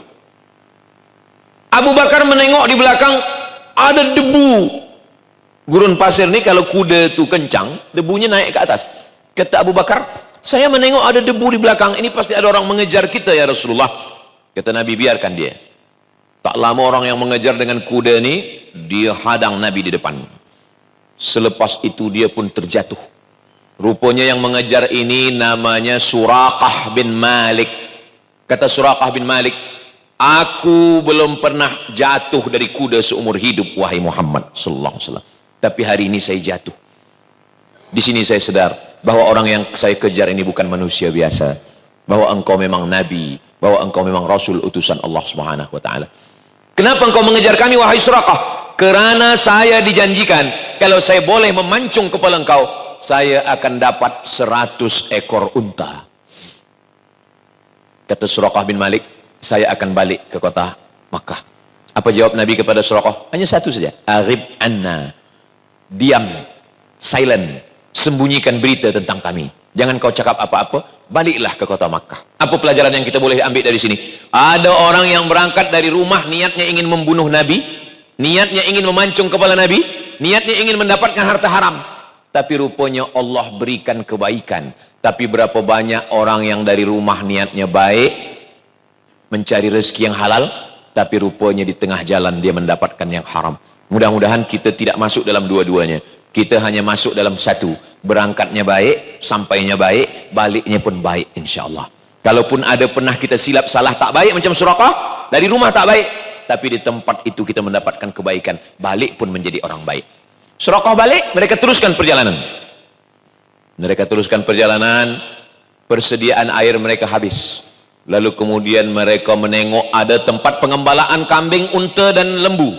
B: Abu Bakar menengok di belakang, ada debu. Gurun pasir ni kalau kuda tu kencang, debunya naik ke atas. Kata Abu Bakar, saya menengok ada debu di belakang, ini pasti ada orang mengejar kita ya Rasulullah. Kata Nabi, biarkan dia. Tak lama orang yang mengejar dengan kuda ni, dia hadang Nabi di depan. Selepas itu dia pun terjatuh. Rupanya yang mengejar ini namanya Suraqah bin Malik. Kata Suraqah bin Malik, aku belum pernah jatuh dari kuda seumur hidup, wahai Muhammad sallallahu alaihi wasallam. Tapi hari ini saya jatuh. Di sini saya sadar bahwa orang yang saya kejar ini bukan manusia biasa, bahwa engkau memang nabi, bahwa engkau memang rasul utusan Allah Subhanahu wa taala. Kenapa engkau mengejar kami, wahai Suraqah? Kerana saya dijanjikan kalau saya boleh memancung kepala engkau, saya akan dapat 100 ekor unta. Kata Suraqah bin Malik, saya akan balik ke kota Makkah. Apa jawab Nabi kepada Suraqah? Hanya satu saja. Aghib anna. Diam. Silent. Sembunyikan berita tentang kami. Jangan kau cakap apa-apa. Baliklah ke kota Makkah. Apa pelajaran yang kita boleh ambil dari sini? Ada orang yang berangkat dari rumah niatnya ingin membunuh Nabi, niatnya ingin memancung kepala Nabi, niatnya ingin mendapatkan harta haram. Tapi rupanya Allah berikan kebaikan. Tapi berapa banyak orang yang dari rumah niatnya baik, mencari rezeki yang halal, tapi rupanya di tengah jalan dia mendapatkan yang haram. Mudah-mudahan kita tidak masuk dalam dua-duanya. Kita hanya masuk dalam satu. Berangkatnya baik, sampainya baik, baliknya pun baik insyaAllah. Kalaupun ada pernah kita silap salah tak baik macam Suraqah, dari rumah tak baik, tapi di tempat itu kita mendapatkan kebaikan, balik pun menjadi orang baik. Suraqah balik, mereka teruskan perjalanan. Mereka teruskan perjalanan, persediaan air mereka habis. Lalu kemudian mereka menengok ada tempat pengembalaan kambing, unta dan lembu.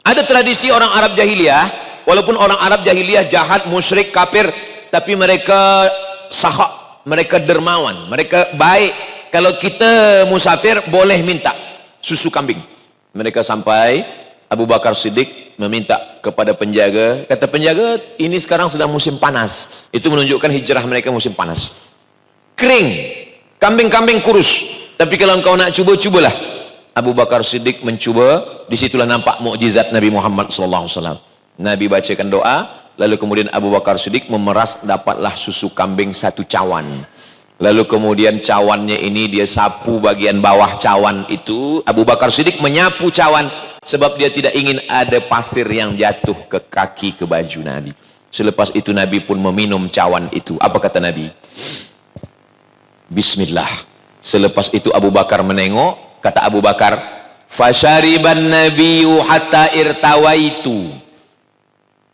B: Ada tradisi orang Arab jahiliyah, walaupun orang Arab jahiliyah jahat, musyrik, kafir, tapi mereka sahak, mereka dermawan, mereka baik. Kalau kita musafir boleh minta susu kambing. Mereka sampai, Abu Bakar Siddiq meminta kepada penjaga, kata penjaga, ini sekarang sedang musim panas. Itu menunjukkan hijrah mereka musim panas. Kering, kambing-kambing kurus. Tapi kalau engkau nak cuba, cubalah. Abu Bakar Siddiq mencuba, disitulah nampak mukjizat Nabi Muhammad SAW. Nabi bacakan doa, lalu kemudian Abu Bakar Siddiq memeras, dapatlah susu kambing 1 cawan. Lalu kemudian cawannya ini dia sapu bagian bawah cawan itu. Abu Bakar Siddiq menyapu cawan sebab dia tidak ingin ada pasir yang jatuh ke kaki, ke baju Nabi. Selepas itu Nabi pun meminum cawan itu. Apa kata Nabi? Bismillah. Selepas itu Abu Bakar menengok. Kata Abu Bakar, "Fasyariban nabiyyu hatta irtawaitu."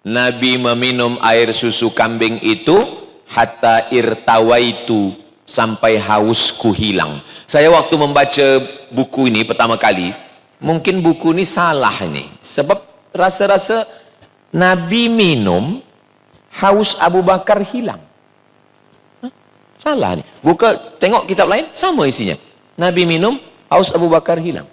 B: Nabi meminum air susu kambing itu hatta irtawaitu, sampai hausku hilang. Saya waktu membaca buku ini pertama kali, mungkin buku ini salah ini. Sebab rasa-rasa Nabi minum, haus Abu Bakar hilang. Salah nih. Buka, tengok kitab lain, sama isinya. Nabi minum, haus Abu Bakar hilang.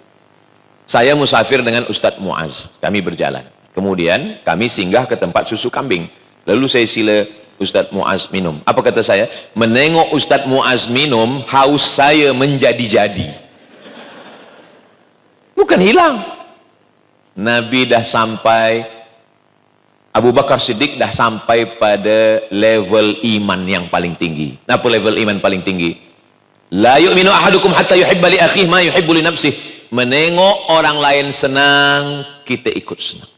B: Saya musafir dengan Ustadz Muaz. Kami berjalan. Kemudian kami singgah ke tempat susu kambing. Lalu saya sila Ustadz Muaz minum. Apa kata saya? Menengok Ustadz Muaz minum, haus saya menjadi-jadi. Bukan hilang. Nabi dah sampai, Abu Bakar Siddiq dah sampai pada level iman yang paling tinggi. Apa level iman paling tinggi? La yu'minu ahadukum hatta yuhibba li akhihi ma yuhibbu li nafsihi. Menengok orang lain senang, kita ikut senang.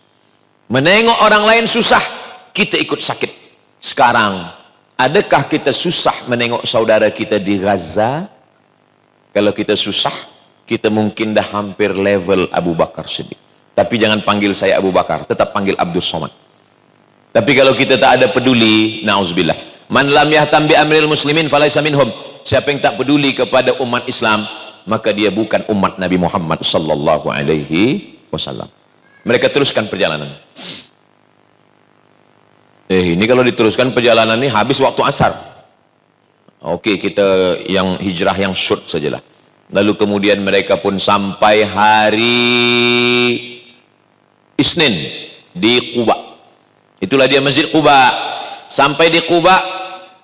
B: Menengok orang lain susah, kita ikut sakit. Sekarang, adakah kita susah menengok saudara kita di Gaza? Kalau kita susah, kita mungkin dah hampir level Abu Bakar Siddiq. Tapi jangan panggil saya Abu Bakar, tetap panggil Abdul Somad. Tapi kalau kita tak ada peduli, na'udzubillah. Man lam yahtam bi amril muslimin falaysa minhum. Siapa yang tak peduli kepada umat Islam, maka dia bukan umat Nabi Muhammad sallallahu alaihi wasallam. Mereka teruskan perjalanan. Ini kalau diteruskan perjalanan ini habis waktu asar. Oke, kita yang hijrah yang short sajalah. Lalu kemudian mereka pun sampai hari Isnin di Quba. Itulah dia Masjid Quba. Sampai di Quba,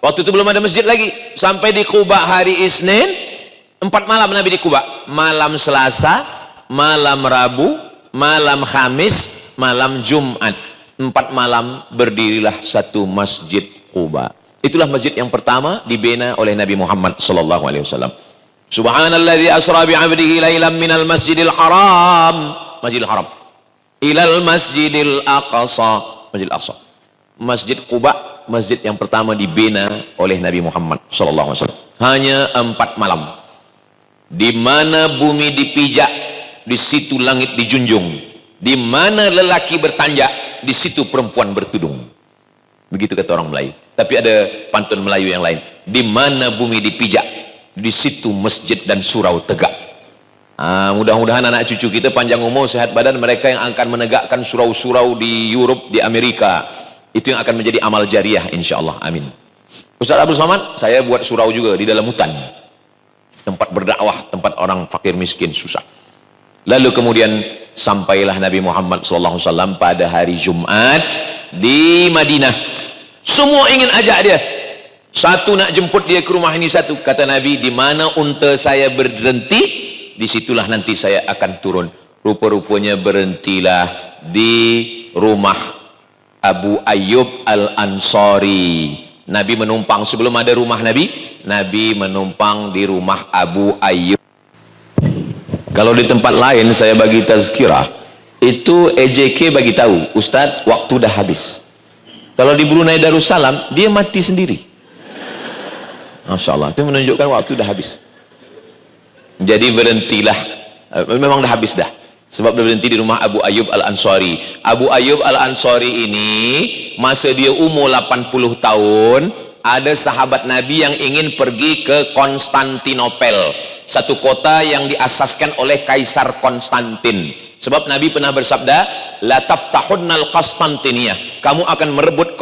B: waktu itu belum ada masjid lagi. Sampai di Quba hari Isnin, 4 malam Nabi di Quba. Malam Selasa, malam Rabu, malam Khamis, malam Jumat. 4 malam berdirilah satu Masjid Quba. Itulah masjid yang pertama dibina oleh Nabi Muhammad sallallahu alaihi wasallam. Subhanalladzi asra bi 'abdihi lailan minal masjidil haram, Masjidil Haram, ilal masjidil aqsa, Masjidil Aqsa. Masjid Quba, masjid yang pertama dibina oleh Nabi Muhammad sallallahu alaihi wasallam. Hanya 4 malam. Di mana bumi dipijak, di situ langit dijunjung. Di mana lelaki bertanjak, di situ perempuan bertudung. Begitu kata orang Melayu. Tapi ada pantun Melayu yang lain. Di mana bumi dipijak, di situ masjid dan surau tegak. Mudah-mudahan anak cucu kita panjang umur, sehat badan, mereka yang akan menegakkan surau-surau di Europe, di Amerika. Itu yang akan menjadi amal jariah insyaallah. Amin. Ustaz Abdul Somad, saya buat surau juga di dalam hutan. Tempat berdakwah, tempat orang fakir miskin susah. Lalu kemudian sampailah Nabi Muhammad SAW pada hari Jumat di Madinah. Semua ingin ajak dia. Satu nak jemput dia ke rumah ini, satu. Kata Nabi, di mana unta saya berhenti, disitulah nanti saya akan turun. Rupa-rupanya berhentilah di rumah Abu Ayyub Al-Ansari. Nabi menumpang, sebelum ada rumah Nabi, Nabi menumpang di rumah Abu Ayyub. Kalau di tempat lain saya bagi tazkirah, itu EJK bagi tahu, Ustadz waktu dah habis. Kalau di Brunei Darussalam, dia mati sendiri. Masya Allah, itu menunjukkan waktu dah habis. Jadi berhentilah, memang dah habis dah. Sebab dia berhenti di rumah Abu Ayyub Al-Ansari. Abu Ayyub Al-Ansari ini, masa dia umur 80 tahun, ada sahabat Nabi yang ingin pergi ke Konstantinopel, satu kota yang diasaskan oleh Kaisar Konstantin. Sebab Nabi pernah bersabda, la taftahunnal Konstantiniyah, kamu akan merebut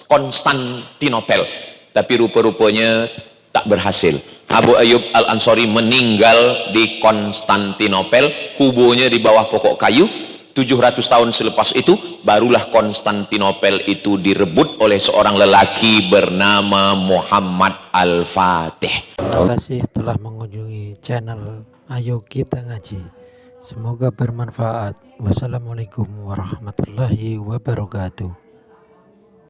B: Konstantinopel. Tapi rupa-rupanya tak berhasil. Abu Ayyub Al-Ansari meninggal di Konstantinopel, kuburnya di bawah pokok kayu. 700 tahun selepas itu barulah Konstantinopel itu direbut oleh seorang lelaki bernama Muhammad Al-Fatih.
C: Terima kasih telah mengunjungi channel Ayo Kita Ngaji. Semoga bermanfaat. Wassalamualaikum warahmatullahi wabarakatuh.